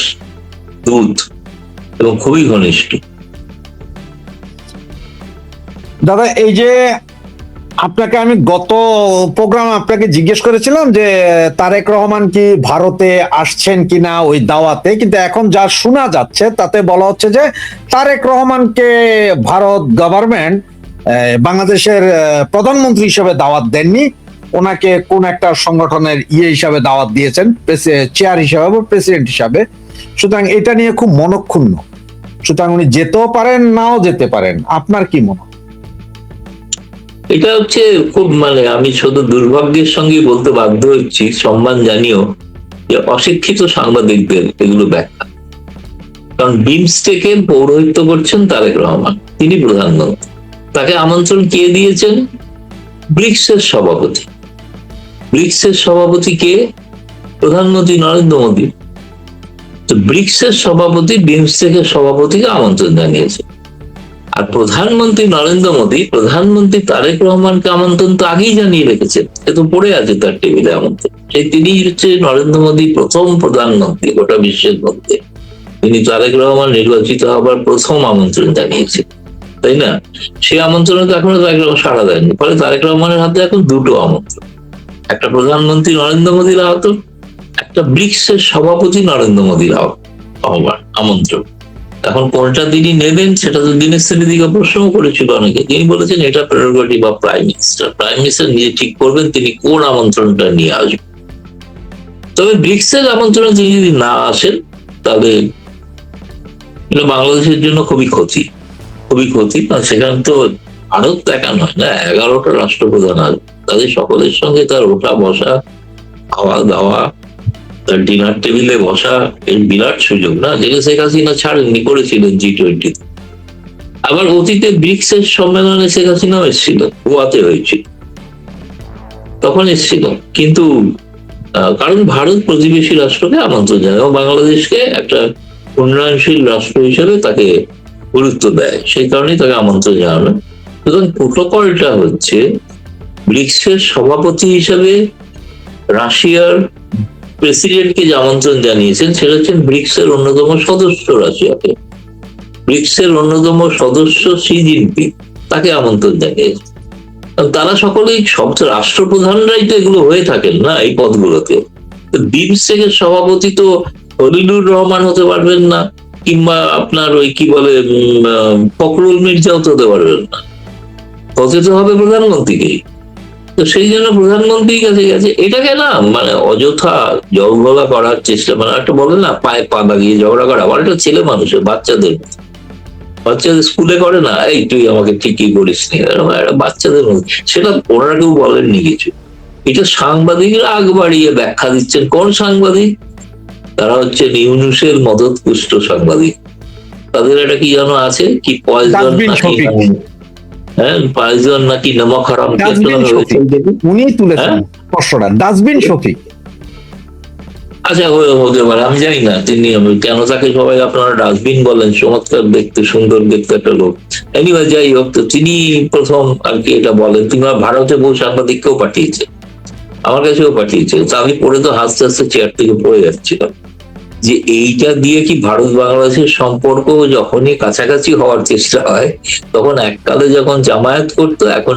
দূত এবং খুবই ঘনিষ্ঠ। দাদা, এই যে আপনাকে আমি গত প্রোগ্রামে আপনাকে জিজ্ঞেস করেছিলাম যে তারেক রহমান কি ভারতে আসছেন কিনা ওই দাওয়াতে, কিন্তু এখন যা শোনা যাচ্ছে তাতে বলা হচ্ছে যে তারেক রহমানকে ভারত গভর্নমেন্ট বাংলাদেশের প্রধানমন্ত্রী হিসেবে দাওয়াত দেননি, ওনাকে কোন একটা সংগঠনের হিসাবে দাওয়াত দিয়েছেন, চেয়ার হিসাবে বা প্রেসিডেন্ট হিসাবে। সুতরাং এটা নিয়ে খুব মনক্ষুণ্ণ। সুতরাং উনি যেতেও পারেন, নাও যেতে পারেন। আপনার কি মনে হয়? এটা হচ্ছে খুব, আমি শুধু দুর্ভাগ্যের সঙ্গে বলতে বাধ্য হচ্ছি, সম্মান জানিও, যে অশিক্ষিত সাংবাদিকদের এগুলো ব্যাখ্যা। কারণ বিমস্টেকে পৌরোহিত্য করছেন তারেক রহমান, তিনি প্রধানমন্ত্রী, তাকে আমন্ত্রণ কে দিয়েছেন? ব্রিক্সের সভাপতি। ব্রিক্সের সভাপতি কে? প্রধানমন্ত্রী নরেন্দ্র মোদী। তো ব্রিক্সের সভাপতি বিমস্টেকের সভাপতিকে আমন্ত্রণ জানিয়েছে। আর প্রধানমন্ত্রী নরেন্দ্র মোদী প্রধানমন্ত্রী তারেক রহমানকে আমন্ত্রণ তো আগেই জানিয়ে রেখেছেন, এ তো পড়ে আছে তার টেবিলে আমন্ত্রণ। সেই তিনি হচ্ছে নরেন্দ্র মোদী প্রথম প্রধানমন্ত্রী গোটা বিশ্বের মধ্যে, তিনি তারেক রহমান নির্বাচিত হবার প্রথম আমন্ত্রণ জানিয়েছেন, তাই না? সেই আমন্ত্রণে তো এখনো তারেক রহমান সাড়া দেয়নি। ফলে তারেক রহমানের হাতে এখন দুটো আমন্ত্রণ, একটা প্রধানমন্ত্রী নরেন্দ্র মোদীর আহ্বান, একটা ব্রিক্সের সভাপতি নরেন্দ্র মোদীর আহ্বান, আমন্ত্রণ। এখন কোনটা তিনি নেবেন সেটা তো দিনের শ্রেণীর দিকে প্রশ্ন করেছিল অনেকে। তিনি বলেছেন এটা prerogative of prime minister, prime minister নিজে ঠিক করবেন তিনি কোন আমন্ত্রণটা নিয়ে আসবেন। তবে ব্রিক্সের আমন্ত্রণে তিনি যদি না আসেন তাহলে এটা বাংলাদেশের জন্য খুবই ক্ষতি, খুবই ক্ষতি। সেখানে তো ভারত একা নয় না, 11টা রাষ্ট্রপ্রধান আসবে, তাদের সকলের সঙ্গে তার ওঠা বসা, খাওয়া দাওয়া, তার ডিনার টেবিলে বসা এই বিরাট সুযোগ না, যেটা শেখ হাসিনা ছাড়েননি, করেছিলেন G20। আবার অতীতে ব্রিক্স এর সম্মেলনে শেখ হাসিনাও এসেছিল, গোয়াতে হয়েছিল, তখন এসেছিল। কিন্তু কারণ ভারত প্রতিবেশী রাষ্ট্রকে আমন্ত্রণ জানায় এবং বাংলাদেশকে একটা উন্নয়নশীল রাষ্ট্র হিসেবে তাকে গুরুত্ব দেয়, সেই কারণেই তাকে আমন্ত্রণ জানানো। সুতরাং প্রোটোকলটা হচ্ছে ব্রিক্স এর সভাপতি হিসেবে রাশিয়ার প্রেসিডেন্টকে যে আমন্ত্রণ জানিয়েছেন, সেটা হচ্ছেন ব্রিক্স এর অন্যতম সদস্য রাশিয়াকে। ব্রিক্স এর অন্যতম সদস্য শি জিনপিং তাকে আমন্ত্রণ জানিয়েছে। তারা সকলেই সব রাষ্ট্রপ্রধানরাই তো এগুলো হয়ে থাকেন না এই পদগুলোতে। বিমস্টেকের সভাপতি তো খলিলুর রহমান হতে পারবেন না, কিংবা আপনার ওই কি বলে ফখরুল মির্জাও তো হতে পারবেন না, হতে তো হবে প্রধানমন্ত্রীকেই। তো সেই জন্য প্রধানমন্ত্রীর কাছে গেছে। এটাকে না মানে অযথা জলঘোলা করার চেষ্টা, মানে একটা বলে না পায়ে পা লাগিয়ে ঝগড়া করা, আমার একটা ছেলে মানুষের বাচ্চাদের স্কুলে করে না, এই তুই আমাকে ঠিকই বলিস নি, বাচ্চাদের মধ্যে সেটা ওনারা কেউ বলেননি কিছু। এটা সাংবাদিকরা আগ বাড়িয়ে ব্যাখ্যা দিচ্ছেন। কোন সাংবাদিক? তারা হচ্ছে ইউনূসের মদত পুষ্ট সাংবাদিক। তাদের একটা কি যেন আছে, কি পয়জন নাকি, হ্যাঁ পয়জন নাকি নমক হারাম, উনি তুলেছেন প্রশ্নটা, ডাস্টবিন শফিক। আচ্ছা হতে পারে, আমি জানি না তিনি কেন তাকে সবাই আপনারা ডাস্টবিন বলেন, চমৎকার দেখতে, সুন্দর দেখতে একটা লোক। এনিওয়ে যাই হোক, তো তিনি প্রথম আর কি এটা বলেন। তিনি ভারতে বহু সাংবাদিককেও পাঠিয়েছে, আমার কাছেও পাঠিয়েছে। তো আমি পড়ে তো হাসতে হাসতে চেয়ার থেকে পড়ে যাচ্ছিলাম যে এইটা দিয়ে কি ভারত বাংলাদেশের সম্পর্ক যখনই কাছাকাছি হওয়ার চেষ্টা হয়, তখন এককালে যখন জামায়াত করতো, এখন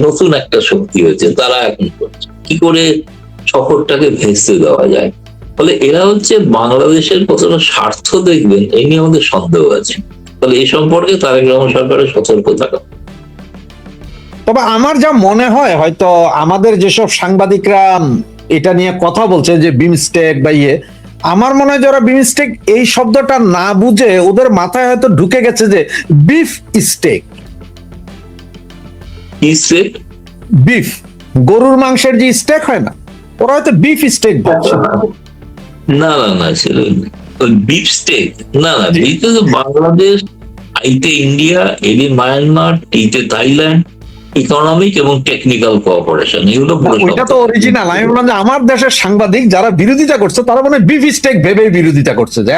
নতুন একটা শক্তি হয়েছে, তারা এখন করছে কি করে সফরটাকে ভেস্তে দেওয়া যায়। ফলে এরা হচ্ছে বাংলাদেশের কতটা স্বার্থ দেখবেন এই নিয়ে আমাদের সন্দেহ আছে। ফলে এই সম্পর্কে তারেক রহমান সরকারের সতর্ক থাকা। তবে আমার যা মনে হয়, হয়তো আমাদের যেসব সাংবাদিকরা এটা নিয়ে কথা বলছে যে বিমস্টেক বা ইয়ে, আমার মনে হয় যারা বিমস্টেক এই শব্দটা না বুঝে ওদের মাথায় হয়তো ঢুকে গেছে যে বিফ স্টেক। বিফ, গরুর মাংসের যে স্টেক হয় না, ওরা হয়তো বিফ স্টেক ভাবছে। না না না, ছিল বিফ স্টেক না না, এইটা তো বাংলাদেশ, এইতে ইন্ডিয়া, এটি মায়ানমার, এইতে থাইল্যান্ড, ইকোনমিক এবং টেকনিক্যাল কোঅপারেশন, এগুলো ওইটা তো অরিজিনাল। আমি বললাম যে আমার দেশের সাংবাদিক যারা বিরোধিতা করছে তারা মানে বিফ স্টেক ভেবে বিরোধিতা করছে। যে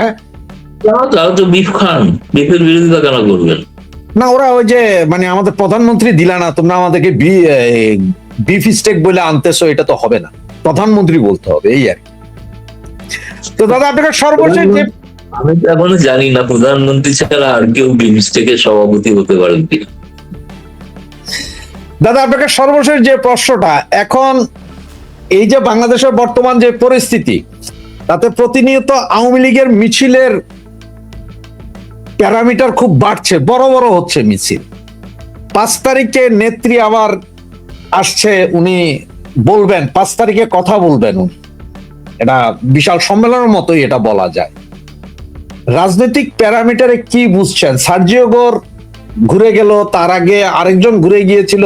তারা তো বিফ খান, বিফের বিরোধিতা কেন করবেন? না, ওরা ওই যে মানে আমাদের প্রধানমন্ত্রী দিলা না, তোমরা আমাদেরকে বিফ স্টেক বলে আনতেছো, এটা তো হবে না, প্রধানমন্ত্রী বলতে হবে, এই আর কি। তো দাদা আপনাকে সর্বশেষ যে, আমি তো এখনো জানি না প্রধানমন্ত্রী ছাড়া আর কেউ বিমস্টেকের সভাপতি হতে পারেন কিনা। দাদা আপনাকে সর্বশেষ যে প্রশ্নটা, এখন এই যে বাংলাদেশের বর্তমান যে পরিস্থিতি, তাতে প্রতিনিয়ত আওয়ামী লীগের মিছিলের প্যারামিটার খুব বাড়ছে, বড় বড় হচ্ছে মিছিল। 5 তারিখে নেত্রী আবার আসছে, উনি বলবেন 5 তারিখে কথা বলবেন উনি, এটা বিশাল সম্মেলনের মতোই এটা বলা যায়। রাজনৈতিক প্যারামিটারে কি বুঝছেন? সার্জিও গোর ঘুরে গেল, তার আগে আরেকজন ঘুরে গিয়েছিল,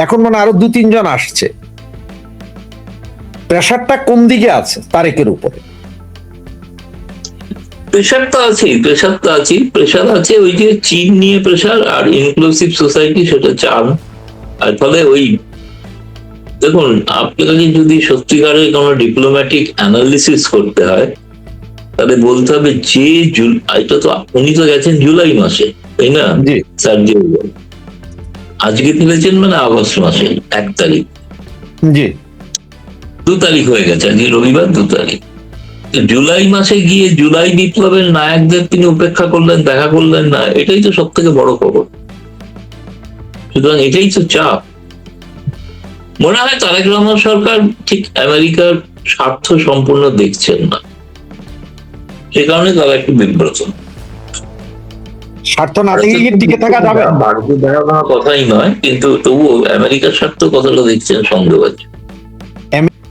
এখন মানে আরো 2-3 জন আসছে। প্রেশারটা কোন দিকে আছে তারেকের উপরে? প্রেশার তো আছে, প্রেশার আছে ওই যে চীন নিয়ে প্রেশার, আর ইনক্লুসিভ সোসাইটি সেটা চান। আর ফলে ওই দেখুন, আপনাকে যদি সত্যিকারের কোনো ডিপ্লোম্যাটিক অ্যানালিসিস করতে হয়, তাহলে বলতে হবে যে এটা তো উনি তো গেছেন জুলাই মাসে, তাই না? সার্জিও আজকে ফিরেছেন মানে আগস্ট মাসে 1 তারিখ, জি 2 তারিখ হয়ে গেছে, আজকে রবিবার 2 তারিখ। জুলাই মাসে গিয়ে জুলাই বিপ্লবের নায়কদের তিনি উপেক্ষা করলেন, দেখা করলেন না, এটাই তো সব থেকে বড় খবর। সুতরাং এটাই তো চাপ। মনে হয় তারেক রহমান সরকার ঠিক আমেরিকার স্বার্থ সম্পূর্ণ দেখছেন না, সে কারণে তারা একটু বিব্রত। স্বার্থ না থেকে কি টিকে থাকা যাবে? ভারতের দেখা কোনো কথাই নয়, কিন্তু তবুও আমেরিকার স্বার্থ কতটা দেখছেন সন্দেহ আছে।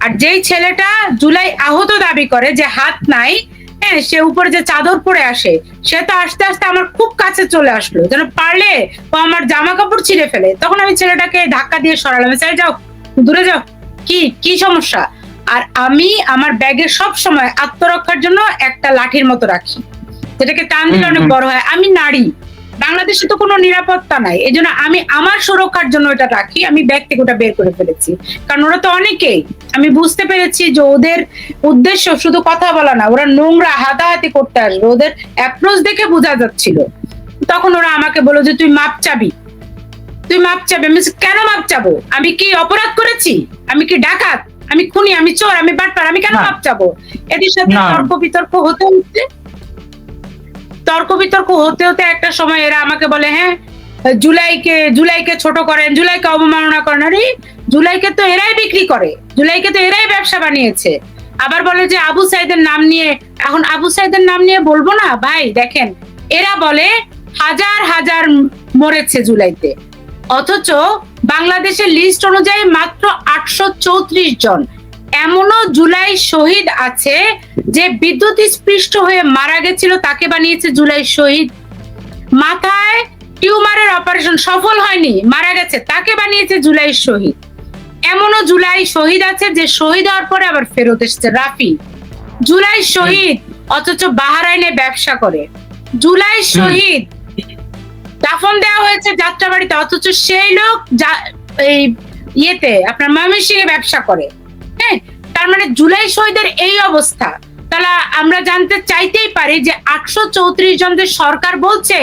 আর যেই ছেলেটা জুলাই আহত দাবি করে, যে হাত নাই, হ্যাঁ, সে উপরে যে চাদর পরে আসে, সে তো আস্তে আস্তে আমার খুব কাছে চলে আসলো, যেন পারলে ও আমার জামা কাপড় ছিঁড়ে ফেলে। তখন আমি ছেলেটাকে ধাক্কা দিয়ে সরালাম, স্যার যাও, দূরে যাও, কি সমস্যা? আর আমি আমার ব্যাগে সব সময় আত্মরক্ষার জন্য একটা লাঠির মতো রাখি, যেটাকে টান দিলে অনেক বড় হয়। আমি নারী, বাংলাদেশে তো কোনো নিরাপত্তা নাই, এই জন্য আমি আমার সুরক্ষার জন্য এটা রাখি। আমি ব্যাগ থেকে ওটা বের করে ফেলেছি, কারণ ওরা তো অনেকেই, আমি বুঝতে পেরেছি যে ওদের উদ্দেশ্য শুধু কথা বলা না, ওরা নোংরা হাতাহাতি করতে আসবে, ওদের অ্যাপ্রোচ দেখে বোঝা যাচ্ছিল। তখন ওরা আমাকে বললো যে তুই মাপ চাবি, তুই মাপ চাবি। আমি বলছি, কেন মাপ চাবো? আমি কি অপরাধ করেছি? আমি কি ডাকাত? আমি খুনি? আমি চোর? আমি বাটপার? আমি কেন মাপ চাবো? এদের সাথে তর্ক বিতর্ক হতে হতে একটা সময় এরা আমাকে বলে, হ্যাঁ জুলাইকে ছোট করেন, জুলাইকে অবমাননা করেন। আরে জুলাইকে তো এরাই বিক্রি করে, জুলাইকে তো এরাই ব্যবসা বানিয়েছে। আবার বলে যে আবু সাইদের নাম নিয়ে, এখন আবু সাইদের নাম নিয়ে বলবো না ভাই? দেখেন, এরা বলে হাজার হাজার মরেছে জুলাইতে, অথচ বাংলাদেশের লিস্ট অনুযায়ী মাত্র 834 জন। এমনও জুলাই শহীদ আছে যে বিদ্যুৎ স্পৃষ্ট হয়ে মারা গেছিল, তাকে বানিয়েছে জুলাই শহীদ। মাথায় টিউমারের অপারেশন সফল হয়নি, মারা গেছে, তাকে বানিয়েছে জুলাই শহীদ। এমনও জুলাই শহীদ আছে যে শহীদ হওয়ার পরে আবার ফেরত এসেছে, রাফি। জুলাই শহীদ অথচ বাহরাইনে ব্যবসা করে। জুলাই শহীদ দাফন দেওয়া হয়েছে যাত্রাবাড়িতে, অথচ সেই লোক এই ইয়েতে আপনার ময়মনসিংহে ব্যবসা করে। হ্যাঁ, তার মানে জুলাই শহীদের এই অবস্থা। তাহলে আমরা জানতে চাইতেই পারি যে 834 জন যে সরকার বলছে,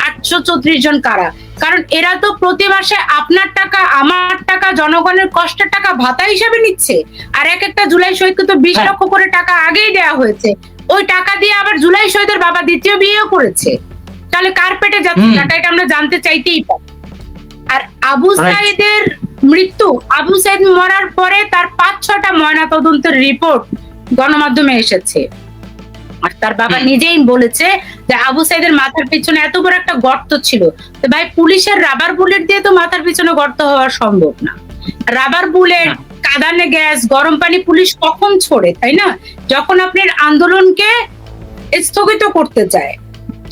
834 জন কারা? কারণ এরা তো প্রতি মাসে আপনার টাকা, আমার টাকা, জনগণের কষ্টের টাকা ভাতা হিসেবে নিচ্ছে। আর এক একটা জুলাই শহীদকে তো 20 লক্ষ করে টাকা আগেই দেওয়া হয়েছে। ওই টাকা দিয়ে আবার জুলাই শহীদের বাবা দ্বিতীয় বিয়েও করেছে। তাহলে কার পেটে যাচ্ছে টাকা? এটা আমরা জানতে চাইতেই পারি। আর আবু সাইদের মৃত্যু, আবু সাইদ মরার পরে তার 5-6টা ময়না তদন্তের রিপোর্ট গণমাধ্যমে এসেছে। আর তার বাবা নিজেই বলেছে যে আবু সাইদের মাথার পিছনে এত বড় একটা গর্ত ছিল। তো ভাই, পুলিশের রাবার বুলেট দিয়ে তো মাথার পিছনে গর্ত হওয়া সম্ভব না। রাবার বুলেট, কাঁদানে গ্যাস, গরম পানি পুলিশ কখন ছোড়ে, তাই না? যখন আপনি আন্দোলনকে স্থগিত করতে চায়,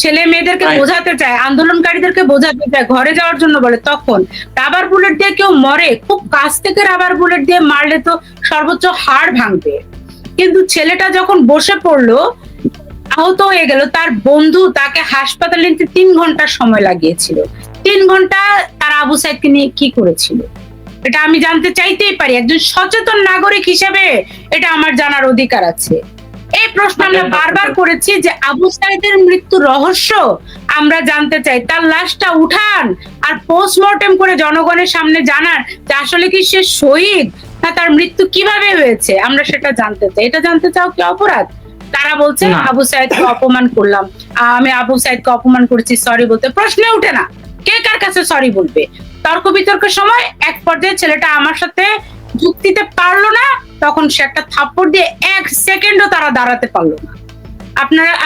ছেলে মেয়েদেরকে বোঝাতে চায়, আন্দোলনকারীদেরকে বোঝাতে চায়, ঘরে যাওয়ার জন্য বলে, তখন রাবার বুলেট দিয়ে কেউ মরে, খুব কাছ থেকে রাবার বুলেট দিয়ে মারলে তো সর্বোচ্চ হাড় ভাঙবে। কিন্তু ছেলেটা যখন বসে পড়লো, আহত হয়ে গেল, তার বন্ধু তাকে হাসপাতালে নিতে 3 ঘন্টা সময় লাগিয়েছিল। 3 ঘন্টা তার আবু সাইদকে নিয়ে কি করেছিল? এটা আমি জানতে চাইতেই পারি। একজন সচেতন নাগরিক হিসেবে এটা আমার জানার অধিকার আছে। এই প্রশ্ন আমরা বারবার করেছি যে আবু সাইদের মৃত্যুর রহস্য আমরা জানতে চাই। তার লাশটা উঠান আর পোস্টমর্টেম করে জনগণের সামনে জানান যে আসলে কি সে শহীদ না তার মৃত্যু কিভাবে হয়েছে, আমরা সেটা জানতে চাই। এটা জানতে চাও কি অপরাধ? তারা বলছে আবু সাইদকে অপমান করলাম, আমি আবু সাইদকে অপমান করেছি, সরি বলতে প্রশ্নে উঠে না। কে কার কাছে সরি বলবে? তর্ক বিতর্কের সময় এক পর্যায়ে ছেলেটা আমার সাথে যুক্তিতে পারলো না, তখন সে একটা থাপ্পড় দিয়ে 1 সেকেন্ডও তারা দাঁড়াতে পারলো না।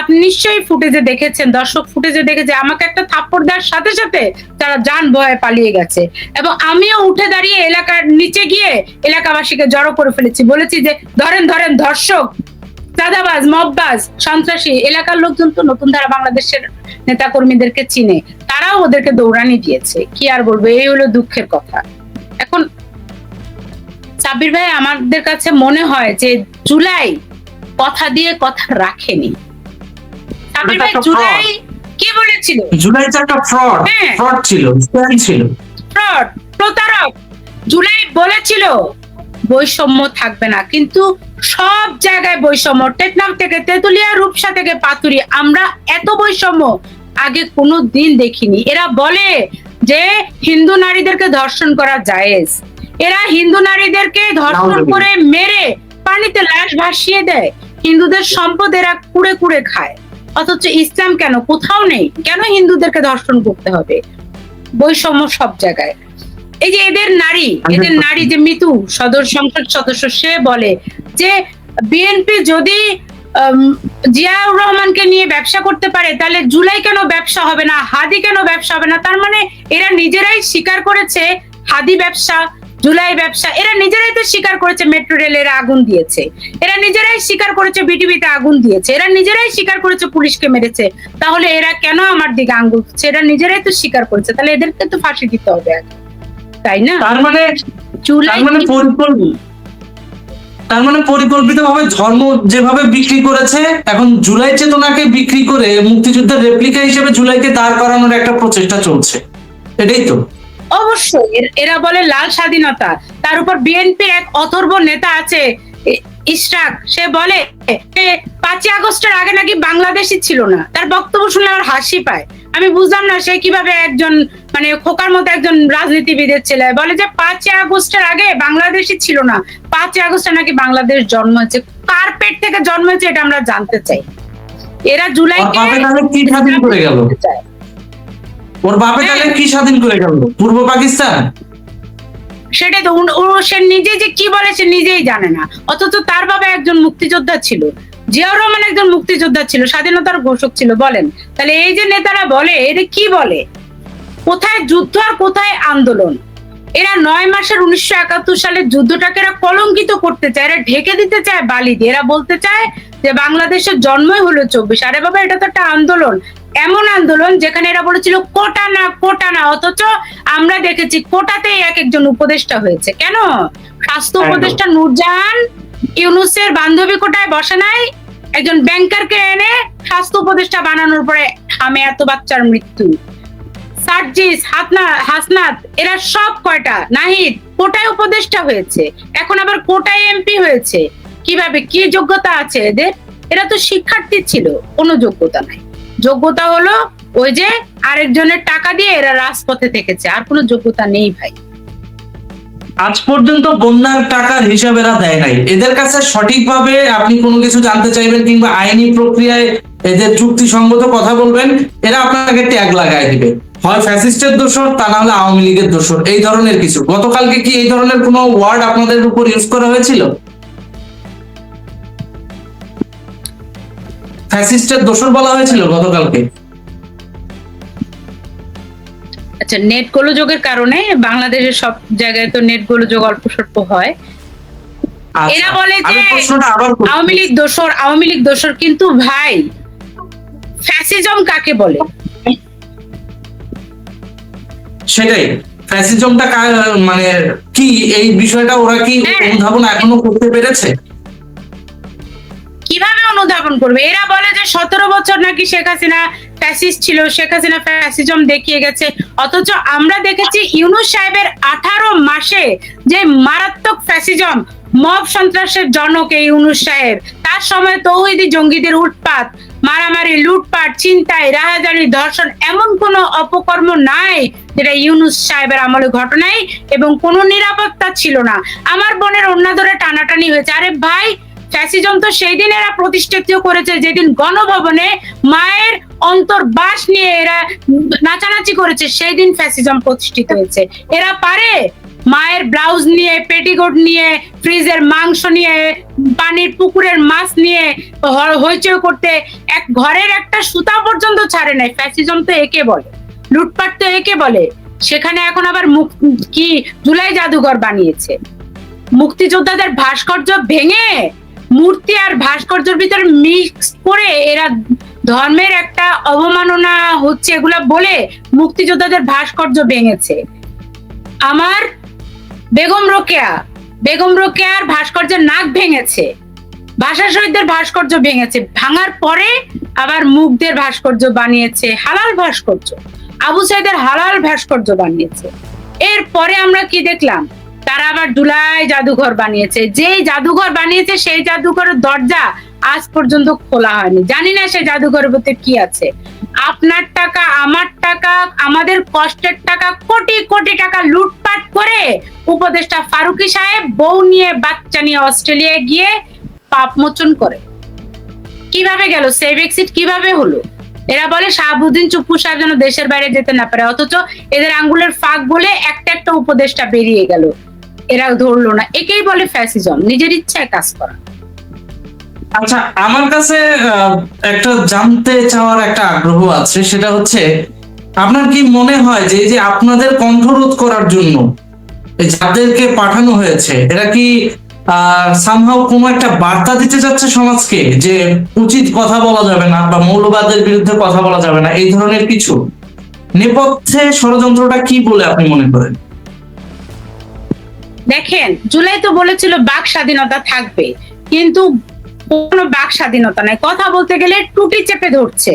আপনি নিশ্চয়ই ফুটেজে দেখেছেন, দর্শক ফুটেজে দেখেছে, আমাকে একটা থাপ্পড় দেওয়ার সাথে সাথে তারা জান ভয়ে পালিয়ে গেছে। এবং আমিও উঠে দাঁড়িয়ে এলাকার নিচে গিয়ে এলাকাবাসীকে জড়ো করে ফেলেছি, বলেছি যে ধরেন ধরেন, ধর্ষক, চাঁদাবাজ, মববাজ, সন্ত্রাসী। এলাকার লোকজন তো নতুন ধারা বাংলাদেশের নেতা কর্মীদেরকে চিনে, তারাও ওদেরকে দৌড়ানি দিয়েছে। কি আর বলবো, এই হলো দুঃখের কথা। এখন সাব্বির ভাই, আমাদের কাছে মনে হয় যে জুলাই কথা দিয়ে কথা রাখেনি। সাব্বির ভাই, জুলাই কি বলেছিল? জুলাই তো একটা ফ্রড ছিল, স্ক্যাম ছিল, ফ্রড, প্রতারক। জুলাই বলেছিল বৈষম্য থাকবে না, কিন্তু সব জায়গায় বৈষম্য। টেকনাফ থেকে তেতুলিয়া, রূপসা থেকে পাতুরি, আমরা এত বৈষম্য আগে কোনো দিন দেখিনি। এরা বলে যে হিন্দু নারীদেরকে ধর্ষণ করা জায়েজ, এরা হিন্দু নারীদেরকে ধর্ষণ করে মেরে পানিতে লাশ ভাসিয়ে দেয়, হিন্দুদের সম্পদ এরা কুড়ে কুড়ে খায়। অথচ ইসলাম কেন? কোথাও নেই। কেন হিন্দুদেরকে ধর্ষণ করতে হবে? বৈষম্য সব জায়গায়। এই যে এদের নারী যে মিতু সদর সংসদ সদস্য, সে বলে যে বিএনপি যদি জিয়াউর রহমানকে নিয়ে ব্যবসা করতে পারে, তাহলে জুলাই কেন ব্যবসা হবে না, হাদি কেন ব্যবসা হবে না? তার মানে এরা নিজেরাই স্বীকার করেছে হাদি ব্যবসা, জুলাই ব্যবসা। এরা নিজেরাই তো স্বীকার করেছে মেট্রো রেলের আগুন দিয়েছে, এরা নিজেরাই স্বীকার করেছে বিটিভিতে আগুন দিয়েছে, এরা নিজেরাই স্বীকার করেছে পুলিশকে মেরেছে। তাহলে এরা কেন আমার দিকে আঙ্গুল তুলছে? এরা নিজেরাই তো স্বীকার করেছে, তাহলে এদেরকে তো ফাঁসি দিতে হবে, তাই না? তার মানে তার মানে পরিকল্পিতভাবে ধর্ম যেভাবে বিক্রি করেছে, এখন জুলাই চেতনাকে বিক্রি করে মুক্তিযুদ্ধের রেপ্লিকা হিসেবে জুলাইকে দাঁড় করানোর একটা প্রচেষ্টা চলছে, এটাই তো? অবশ্যই এরা বলে লাল স্বাধীনতা, তার উপর বিএনপির এক অথর্ব নেতা আছে ইশরাক, সে বলে 5ই আগস্টের আগে নাকি বাংলাদেশই ছিল না। তার বক্তব্য শুনলে আমার হাসি পায়। আমি বুঝলাম না সে কিভাবে একজন মানে খোকার মতো একজন রাজনীতিবিদের ছেলে বলে যে 5ই আগস্টের আগে বাংলাদেশই ছিল না, 5ই আগস্টে নাকি বাংলাদেশ জন্ম হয়েছে। কার পেট থেকে জন্ম হয়েছে এটা আমরা জানতে চাই। এরা জুলাইকে কি স্বাধীন করে গেল? ওর বাপে তাহলে কি স্বাধীন করে গেল? পূর্ব পাকিস্তান? সেটাই তো, সে নিজে যে কি বলে সে নিজেই জানে না, অথচ তার বাবা একজন মুক্তিযোদ্ধা ছিল, জিয়াউর রহমান একজন মুক্তিযোদ্ধা ছিল, স্বাধীনতার ঘোষক ছিল। বলেন তাহলে এই যে নেতারা বলে এরা কি বলে, কোথায় যুদ্ধ আর কোথায় আন্দোলন? এরা 9 মাসের 1971 সালের যুদ্ধটাকে এরা কলঙ্কিত করতে চায়, এরা ঢেকে দিতে চায় বালি দিয়ে। এরা বলতে চায় যে বাংলাদেশের জন্মই হলো 24। আরে বাবা, এটা তো একটা আন্দোলন, এমন আন্দোলন যেখানে এরা বলেছিল কোটা না কোটা না, অথচ আমরা দেখেছি কোটাতেই এক একজন উপদেষ্টা হয়েছে। কেন? স্বাস্থ্য উপদেষ্টা নূরজাহান ইউনূসের বান্ধবী কোটায় বসে নাই, একজন ব্যাংকারকে এনে স্বাস্থ্য উপদেষ্টা বানানোর পরে আমি এত বাচ্চার মৃত্যু। সার্জিস, হাসনাত, এরা সব কয়টা, নাহিদ কোটায় উপদেষ্টা হয়েছে, এখন আবার কোটায় এমপি হয়েছে। কিভাবে, কি যোগ্যতা আছে এদের? এরা তো শিক্ষার্থী ছিল, কোনো যোগ্যতা নাই। যোগ্যতা হলো ওই যে আরেকজনের টাকা দিয়ে এরা রাজপথে থেকেছে, আর কোনো যোগ্যতা নেই ভাই। আজ পর্যন্ত বন্যার টাকার হিসাব এরা দেয় নাই। এদের কাছে সঠিকভাবে আপনি কোনো কিছু জানতে চাইবেন কিংবা আইনি প্রক্রিয়ায় এদের যুক্তিসঙ্গত কথা বলবেন, এরা আপনাকে ট্যাগ লাগায় দিবে, হয় ফ্যাসিস্টের দোষর, তা না হলে আওয়ামী লীগের দোষর, এই ধরনের কিছু। গতকালকে কি এই ধরনের কোনো ওয়ার্ড আপনাদের উপর ইউজ করা হয়েছিল? ফ্যাসিস্টের দোষর বলা হয়েছিল গতকালকে? আচ্ছা, নেট গোলযোগের কারণে বাংলাদেশের সব জায়গায় তো নেট গোলযোগ অল্প স্বল্প হয়। এরা বলে যে আওয়ামী লীগ দোষর, কিন্তু ভাই ফ্যাসিজম কাকে বলে? সেটাই, ফ্যাসিজমটা মানে কি, এই বিষয়টা ওরা কি অনুধাবন এখনো করতে পেরেছে? কিভাবে অনুধাবন করবে? এরা বলে যে 17 বছর নাকি শেখ হাসিনা ফ্যাসিস্ট ছিল, শেখ হাসিনা ফ্যাসিজম দেখিয়ে গেছে, অথচ আমরা দেখেছি ইউনূস সাহেবের 18 মাসে যে মারাত্মক ফ্যাসিজম, মব সন্ত্রাসের জনক এই ইউনূস সাহেব। তার সময় তৌহিদি জঙ্গিদের উৎপাত, মারামারি, লুটপাট, ছিনতাই, রাহাজানি, ধর্ষণ, এমন কোনো অপকর্ম নাই যেটা ইউনূস সাহেবের আমলে ঘটে নাই, এবং কোনো নিরাপত্তা ছিল না। আমার বোনের ওড়না ধরে টানাটানি হয়েছে। আরে ভাই, ফ্যাসিজম তো সেই দিন এরা প্রতিষ্ঠিত করেছে যেদিন গণভবনে মায়ের অন্তর্বাস নিয়ে এরা নাচানাচি করেছে, সেই দিন ফ্যাসিজম প্রতিষ্ঠিত হয়েছে। এরা পারে মায়ের ব্লাউজ নিয়ে, পেটিকোট নিয়ে, ফ্রিজের মাংস নিয়ে, পানির পুকুরের মাছ নিয়ে হইচই করতে, এক ঘরের একটা সুতা পর্যন্ত ছাড়ে নাই। ফ্যাসিজম তো একে বলে, লুটপাট তো একে বলে। সেখানে এখন আবার কি জুলাই জাদুঘর বানিয়েছে, মুক্তিযোদ্ধাদের ভাস্কর্য ভেঙে মূর্তি আর ভাস্কর্যের ভিতরে মিক্স করে এরা ধর্মের একটা অবমাননা হচ্ছে এগুলা বলে মুক্তিযোদ্ধাদের ভাস্কর্য ভেঙেছে। আমার বেগম রোকেয়ার ভাস্কর্যের নাক ভেঙেছে, ভাষা শহীদদের ভাস্কর্য ভেঙেছে, ভাঙার পরে আবার মুগদের ভাস্কর্য বানিয়েছে, হালাল ভাস্কর্য, আবু সাইদের হালাল ভাস্কর্য বানিয়েছে। এরপরে আমরা কি দেখলাম? তারা আবার জুলাই জাদুঘর বানিয়েছে। যেই জাদুঘর বানিয়েছে সেই জাদুঘরের দরজা আজ পর্যন্ত খোলা হয়নি। জানি না সেই জাদুঘরের ভিতরে কি আছে। আপনার টাকা, আমার টাকা, আমাদের কষ্টের টাকা, কোটি কোটি টাকা লুটপাট করে উপদেষ্টা ফারুকী সাহেব বউ নিয়ে, বাচ্চা নিয়ে অস্ট্রেলিয়ায় গিয়ে পাপ মোচন করে। কিভাবে গেল? সেভ এক্সিট কিভাবে হলো? এরা বলে শাহাবুদ্দিন চুপ্পু সাহেব যেন দেশের বাইরে যেতে না পারে, অথচ এদের আঙ্গুলের ফাঁক বলে একটা উপদেষ্টা বেরিয়ে গেল, এরা ধরলো না। একেই বলে ফ্যাসিজম, নিজের ইচ্ছায় কাজ করা। আচ্ছা, আমার কাছে একটা জানতে চাওয়ার একটা আগ্রহ আছে, সেটা হচ্ছে আপনার কি মনে হয় যে এই যে আপনাদের কণ্ঠরোধ করার জন্য যাদেরকে পাঠানো হয়েছে, এরা কি সামহাও কোনো একটা বার্তা দিতে যাচ্ছে সমাজকে যে উচিত কথা বলা যাবে না বা মৌলবাদের বিরুদ্ধে কথা বলা যাবে না, এই ধরনের কিছু? নেপথ্যে ষড়যন্ত্রটা কি বলে আপনি মনে করেন? দেখেন, জুলাই তো বলেছিল বাক স্বাধীনতা থাকবে, কিন্তু কোনো বাক স্বাধীনতা নাই। কথা বলতে গেলে টুটি চেপে ধরছে,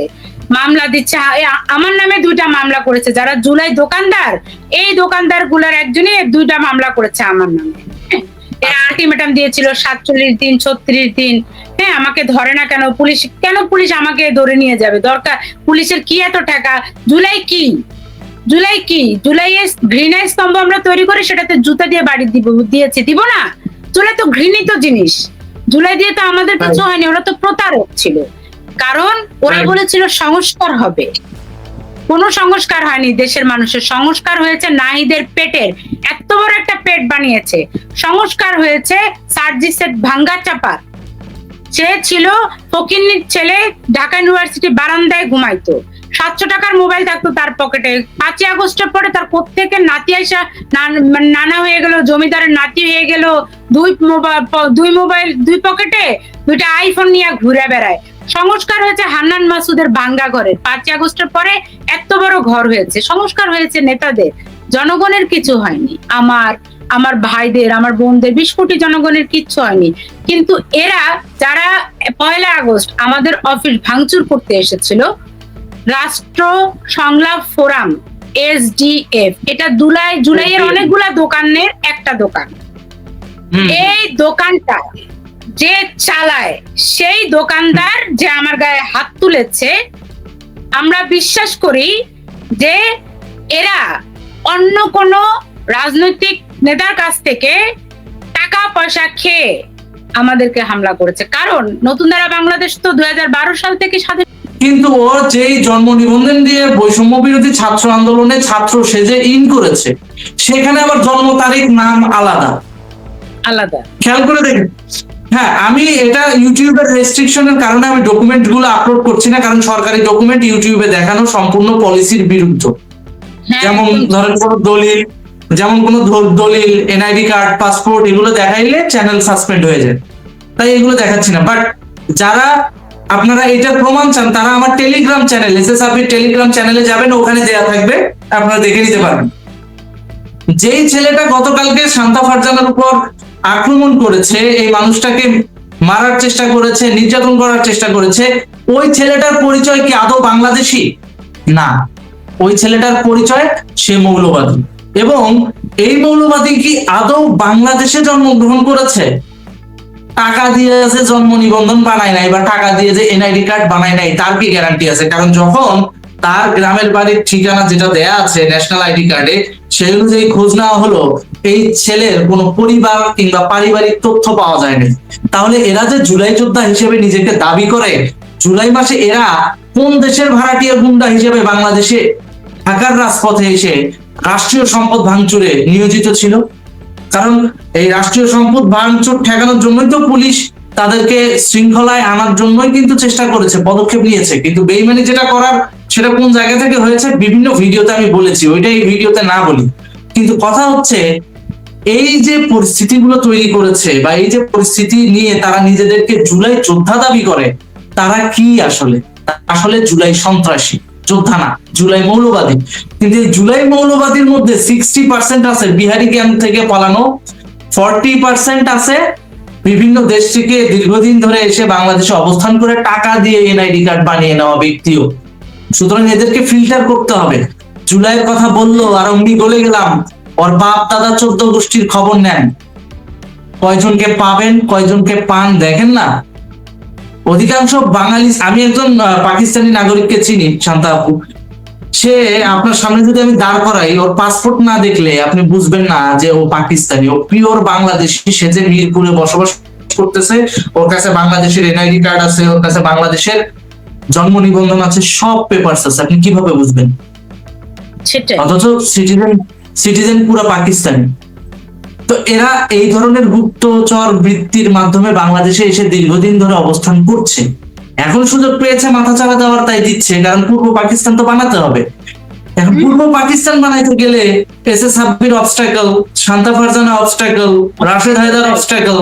মামলা দিচ্ছে। আমার নামে 2টা মামলা করেছে, যারা জুলাই দোকানদার, এই দোকানদার গুলার একজনই 2টা মামলা করেছে আমার নামে। এরা আলটিমেটাম দিয়েছিল 47 দিন 36 দিন। হ্যাঁ, আমাকে ধরে না কেন পুলিশ, পুলিশ আমাকে ধরে নিয়ে যাবে? দরকার পুলিশের কি এত টাকা? জুলাই কি জুলাইয়ের ঘৃণা স্তম্ভ আমরা তৈরি করে সেটাতে জুতা দিয়ে বাড়ি দিব না? জুলাই তো ঘৃণিত জিনিস। জুলাই দিয়ে তো আমাদের কিছু হয়নি, ওরা তো প্রতারক ছিল। কারণ ওরা বলেছিল সংস্কার হবে, কোনো সংস্কার হয়নি। দেশের মানুষের সংস্কার হয়েছে নাহিদের পেটের, এত বড় একটা পেট বানিয়েছে। সংস্কার হয়েছে সার্জিসের ভাঙ্গা চাপা। সে ছিল ফকিন্নির ছেলে, ঢাকা ইউনিভার্সিটি বারান্দায় ঘুমাইতো, 700 টাকার মোবাইল থাকতো তার পকেটে। 5ই আগস্টের পরে তার কোত্থেকে নাতি আইসা নানা হয়ে গেল, জমিদারের নাতি হয়ে গেল। 2 পকেটে 2টা আইফোন নিয়ে ঘুরে বেড়ায়। সংস্কার হয়েছে হান্নান মাসুদের ভাঙ্গা ঘরে। 5ই আগস্টের পরে এত বড় ঘর হয়েছে। সংস্কার হয়েছে নেতাদের, জনগণের কিছু হয়নি। আমার ভাইদের, আমার বোনদের, 20 কোটি জনগণের কিচ্ছু হয়নি। কিন্তু এরা যারা 1 আগস্ট আমাদের অফিস ভাঙচুর করতে এসেছিল, রাষ্ট্র সংলাপ ফোরাম SDF, এটা জুলাইয়ের অনেকগুলা দোকানের একটা দোকান। এই দোকানটা যে চালায়, সেই দোকানদার যে আমার গায়ে হাত তুলেছে, আমরা বিশ্বাস করি যে এরা অন্য কোন রাজনৈতিক নেতার কাছ থেকে টাকা পয়সা খেয়ে আমাদেরকে হামলা করেছে। কারণ নতুন ধারা বাংলাদেশ তো 2012 সাল থেকে স্বাধীন। কিন্তু ও যেই জন্ম নিবন্ধন দিয়ে বৈষম্য বিরোধী ছাত্র আন্দোলনে ছাত্র সেজে ইন করেছে, সেখানে আবার জন্ম তারিখ নাম আলাদা। খেয়াল করে দেখেন। হ্যাঁ, আমি এটা ইউটিউবের রেস্ট্রিকশনের কারণে আমি ডকুমেন্ট গুলো আপলোড করছি না, কারণ সরকারি ডকুমেন্ট ইউটিউবে দেখানো সম্পূর্ণ পলিসির বিরুদ্ধ। যেমন ধরেন কোন দলিল, NID কার্ড, পাসপোর্ট, এগুলো দেখাইলে চ্যানেল সাসপেন্ড হয়ে যায়, তাই এগুলো দেখাচ্ছি না। বাট যারা আপনারা এটার প্রমাণ চান, তারা আমার টেলিগ্রাম চ্যানেল SSRP টেলিগ্রাম চ্যানেলে যাবেন, ওখানে দেয়া থাকবে, আপনারা দেখে নিতে পারবেন। যেই ছেলেটা গতকালকে শান্তা ফারজানার উপর আক্রমণ করেছে, এই মানুষটাকে মারার চেষ্টা করেছে, নির্যাতন করার চেষ্টা করেছে, ওই ছেলেটার পরিচয় কি আদৌ বাংলাদেশি? না, ওই ছেলেটার পরিচয় সে মৌলবাদী। এবং এই মৌলবাদী কি আদৌ বাংলাদেশে জন্মগ্রহণ করেছে? টাকা দিয়ে যে জন্ম নিবন্ধন বানায় নাই বা টাকা দিয়ে যে NID কার্ড বানায় নাই, তার কি গ্যারান্টি আছে? কারণ যখন তার গ্রামের বাড়ির ঠিকানা যেটা দেয়া আছে ন্যাশনাল ID কার্ডে, সেই অনুযায়ী খোঁজ নেওয়া হলো, এই ছেলের কোনো পরিবার কিংবা পারিবারিক তথ্য পাওয়া যায়নি। তাহলে এরা যে জুলাই যোদ্ধা হিসেবে নিজেকে দাবি করে, জুলাই মাসে এরা কোন দেশের ভাড়াটিয়া গুন্ডা হিসেবে বাংলাদেশে ঢাকার রাজপথে এসে রাষ্ট্রীয় সম্পদ ভাঙচুরে নিয়োজিত ছিল? কারণ এই রাষ্ট্রীয় সম্পদ ভাঙচুর ঠেকানোর জন্যই তো পুলিশ তাদেরকে শৃঙ্খলায় আনার জন্যই কিন্তু চেষ্টা করেছে, পদক্ষেপ নিয়েছে। কিন্তু বেইমানি যেটা করার, সেটা কোন জায়গা থেকে হয়েছে বিভিন্ন ভিডিওতে আমি বলেছি, ওইটা এই ভিডিওতে না বলি। কিন্তু কথা হচ্ছে, এই যে পরিস্থিতিগুলো তৈরি করেছে বা এই যে পরিস্থিতি নিয়ে তারা নিজেদেরকে জুলাই যোদ্ধা দাবি করে, তারা কি আসলে জুলাই সন্ত্রাসী, যোদ্ধা না, জুলাই মৌলবাদী। কিন্তু এই জুলাই মৌলবাদীর মধ্যে 60% আছে বিহারি ক্যাম্প থেকে পালানো, 40% আছে বিভিন্ন দেশ থেকে দীর্ঘদিন ধরে এসে বাংলাদেশে অবস্থান করে টাকা দিয়ে NID কার্ড বানিয়ে নেওয়া ব্যক্তিও। সুতরাং এদেরকে ফিল্টার করতে হবে। জুলাইয়ের কথা বললো আর অমনি গলে গেলাম, ওর বাপ দাদা 14 গোষ্ঠীর খবর নেন, কয়জনকে পাবেন কয়জনকে পান দেখেন না। অধিকাংশ বাঙালি, আমি একজন পাকিস্তানি নাগরিককে চিনি, শান্তা আপু, সে আপনার সামনে যদি আমি দাঁড় করাই, ওর পাসপোর্ট না দেখলে আপনি বুঝবেন না যে ও পাকিস্তানি, ও পিওর বাংলাদেশি। সে যে মিরপুরে বসবাস করতেছে, ওর কাছে বাংলাদেশের NID কার্ড আছে, ওর কাছে বাংলাদেশের জন্ম নিবন্ধন আছে, সব পেপারস আছে, আপনি কিভাবে বুঝবেন? অথচ সিটিজেন পুরো পাকিস্তানি। তো এরা এই ধরনের গুপ্তচর বৃত্তির মাধ্যমে বাংলাদেশে এসে দীর্ঘদিন ধরে অবস্থান করছে। এখন সুযোগ পেয়েছে মাথা চাড়া দেওয়ার, তাই দিচ্ছে, কারণ পূর্ব পাকিস্তান তো বানাতে হবে। এখন পূর্ব পাকিস্তান বানাইতে গেলে SSRPর obstacle, Shanta Farzana obstacle, Rashed Haider obstacle,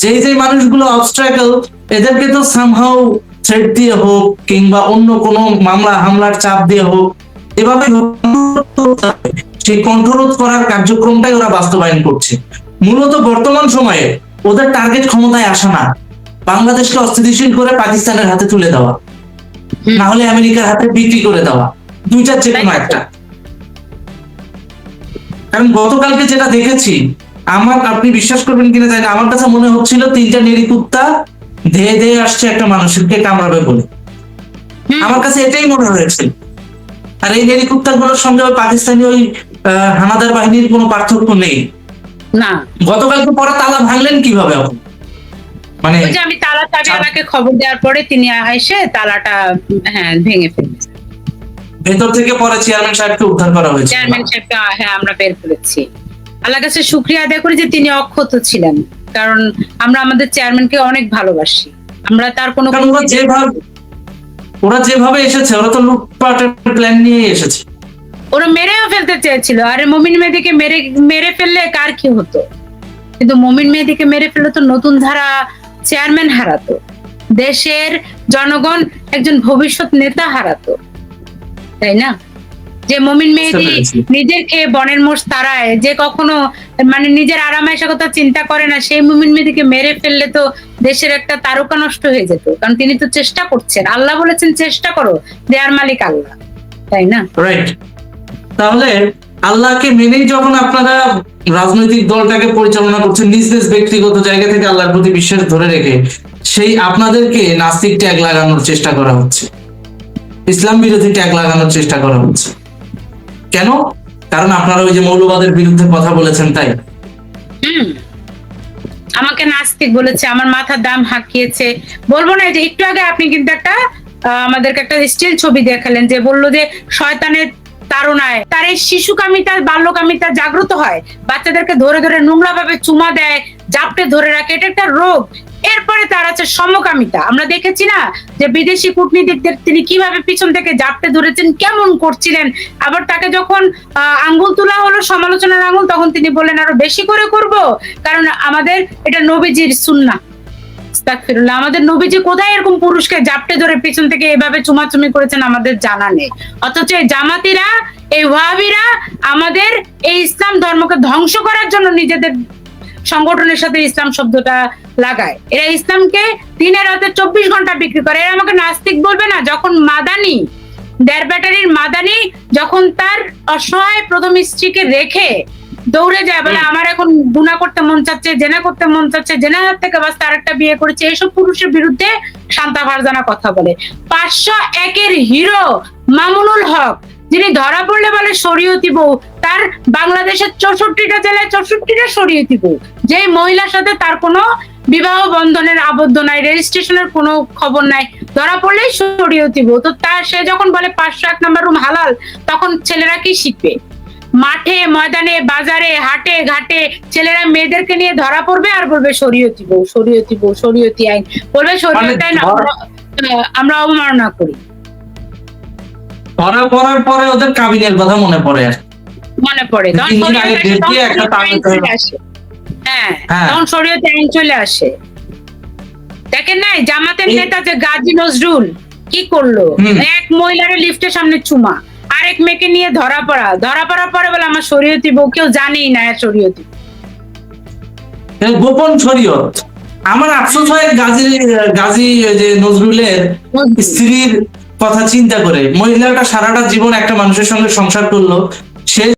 যে মানুষগুলো অবস্ট্রাকল, এদেরকে তো সামহাউ থ্রেট দিয়ে হোক কিংবা অন্য কোনো মামলা হামলার চাপ দিয়ে হোক, এভাবে সেই কণ্ঠরোধ করার কার্যক্রমটাই ওরা বাস্তবায়ন করছে। মূলত বর্তমান সময়ে ওদের টার্গেট ক্ষমতায় আসা না, বাংলাদেশকে অস্থিতিশীল করে পাকিস্তানের হাতে তুলে দেওয়া, না হলে আমেরিকার হাতে বিক্রি করে দেওয়া, দুইটার যে কোনো একটা। কারণ গতকালকে যেটা দেখেছি, আপনি বিশ্বাস করবেন কিনা জানি না, আমার কাছে মনে হচ্ছিল 3টা নেড়ি কুত্তা ধেয়ে ধেয়ে আসছে একটা মানুষকে কামড়াবে বলে। আমার কাছে এটাই মনে হয়েছিল। আর এই নেড়ি কুত্তাগুলোর সঙ্গে ওই পাকিস্তানি ওই হানাদার বাহিনীর কোনো পার্থক্য নেই। না, গতকালকে পরে তালা ভাঙলেন কিভাবে আপনি? মানে ওই যে আমি তালা চাবিওয়ালাকে খবর দেওয়ার পরে তিনি এসে তালাটা ভেঙে ফেলেছে। ভেতর থেকে পরে চেয়ারম্যান সাহেবকে উদ্ধার করা হয়েছে। চেয়ারম্যান সাহেবকে আমরা বের করেছি। আল্লাহর কাছে শুকরিয়া আদায় করি যে তিনি অক্ষত ছিলেন, কারণ আমরা আমাদের চেয়ারম্যানকে অনেক ভালোবাসি। আমরা তার কোনো ওরা যেভাবে এসেছে, ওরা তো লুটপাটের প্ল্যান নিয়ে এসেছে। ওরা মেরেও ফেলতে চেয়েছিল। আরে মমিন মেহেদীকে মেরে ফেললে কার কি হতো, কিন্তু মমিন মেহেদীকে মেরে ফেললে তো নতুন ধারা চেয়ারম্যান হারাতো, দেশের জনগণ একজন ভবিষ্যৎ নেতা হারাতো, তাই না? যে মমিন মেহেদী নিজের খেয়ে বনের মোষ তাড়ায়, যে কখনো মানে নিজের আরামায়েশের কথা চিন্তা করে না, সেই মমিন মেহেদীকে মেরে ফেললে তো দেশের একটা তারকা নষ্ট হয়ে যেত। কারণ তিনি তো চেষ্টা করছেন, আল্লাহ বলেছেন চেষ্টা করো, দেয়ার মালিক আল্লাহ, তাই না? রাইট। তাহলে আল্লাহকে মেনেই যখন আপনারা রাজনৈতিক দলটাকে পরিচালনা করছেন, নিজ নিজ ব্যক্তিগত জায়গা থেকে আল্লাহর প্রতি বিশ্বাস ধরে রেখে, সেই আপনাদেরকে নাস্তিক ট্যাগ লাগানোর চেষ্টা করা হচ্ছে, ইসলাম বিরোধী ট্যাগ লাগানোর চেষ্টা করা হচ্ছে। কেন? কারণ আপনারা ওই যে মৌলবাদের বিরুদ্ধে কথা বলেছেন, তাই। আমাকে নাস্তিক বলেছে, আমার মাথার দাম হাঁকিয়েছে। বলবো না যে একটু আগে আপনি কিন্তু একটা আমাদেরকে একটা স্টিল ছবি দেখালেন, যে বললো যে শয়তানের তাড়নায় তার এই শিশুকামিতা বাল্যকামিতা জাগ্রত হয়, বাচ্চাদেরকে ধরে ধরে নোংরা ভাবে চুমা দেয়, জাপটে ধরে রাখে, এটা একটা রোগ। এরপরে তার আছে সমকামিতা। আমরা দেখেছি না যে বিদেশি কূটনীতিকদের তিনি কিভাবে পিছন থেকে জাপটে ধরেছেন, কেমন করছিলেন। আবার তাকে যখন আঙ্গুল তোলা হলো, সমালোচনার আঙ্গুল, তখন তিনি বললেন আরো বেশি করে করব, কারণ আমাদের এটা নবীজির সুন্নাহ। আস্তাগফিরুল্লাহ, আমাদের নবীজি কোথায় এরকম পুরুষকে জাপটে ধরে পিছন থেকে এভাবে চুমাচুমি করেছেন আমাদের জানা নেই। অথচ এই জামাতিরা, এই ওয়াহাবিরা আমাদের এই ইসলাম ধর্মকে ধ্বংস করার জন্য নিজেদের সংগঠনের সাথে ইসলাম শব্দটা লাগায়। এরা ইসলামকে দিনে রাতে 24 ঘন্টা বিক্রি করে। এরা আমাকে নাস্তিক বলবে না। যখন মাদানি, 1.5 ব্যাটারির মাদানি যখন তার অসহায় প্রথম স্ত্রীকে রেখে দৌড়ে যায়, বলে আমার এখন গুনাহ করতে মন চাচ্ছে, জেনা করতে মন চাচ্ছে, জেনার থেকে বাস তার একটা বিয়ে করেছে, এইসব পুরুষের বিরুদ্ধে শান্তা ফারজানা কথা বলে। 501-এর হিরো মামুনুল হক, যিনি ধরা পড়লে বলে শরীয়তি বউ, তার বাংলাদেশের 64টা জেলায় 64টা শরীয়তি বউ, যে মহিলার সাথে তার কোনো বিবাহ বন্ধনের আবদ্ধ নাই, রেজিস্ট্রেশনের কোনো খবর নাই, ধরা পড়লেই শরীয়তি বউ। তো সে যখন বলে 501 নম্বর রুম হালাল, তখন ছেলেরা কি শিখবে? মাঠে ময়দানে বাজারে হাটে ঘাটে ছেলেরা মেয়েদেরকে নিয়ে ধরা পড়বে আর বলবে শরীয়তি বউ, শরীয়তি বউ, শরীয়তি আইন, বলবে শরীয়ত আইন আমরা অবমাননা করি। ধরা পড়ার পরে ওদের কাবিনের কথা মনে পড়ে, মনে পড়ে তখন শরীয়ত আইন চলে আসে। দেখেন নাই জামাতের নেতা যে গাজী নজরুল কি করলো, এক মহিলার লিফটের সামনে চুমা, আরেক মেয়েকে নিয়ে ধরা পড়ার পরে বলে আমার শরীয়তি বউ, কেউ জানেই না শরীয়তি, গোপন শরীয়ত। আমার আফসোস হয় গাজী যে নজরুলের স্ত্রীর কথা চিন্তা করে। মহিলাটা সারাটা জীবন একটা মানুষের সঙ্গে সংসার করলো, সে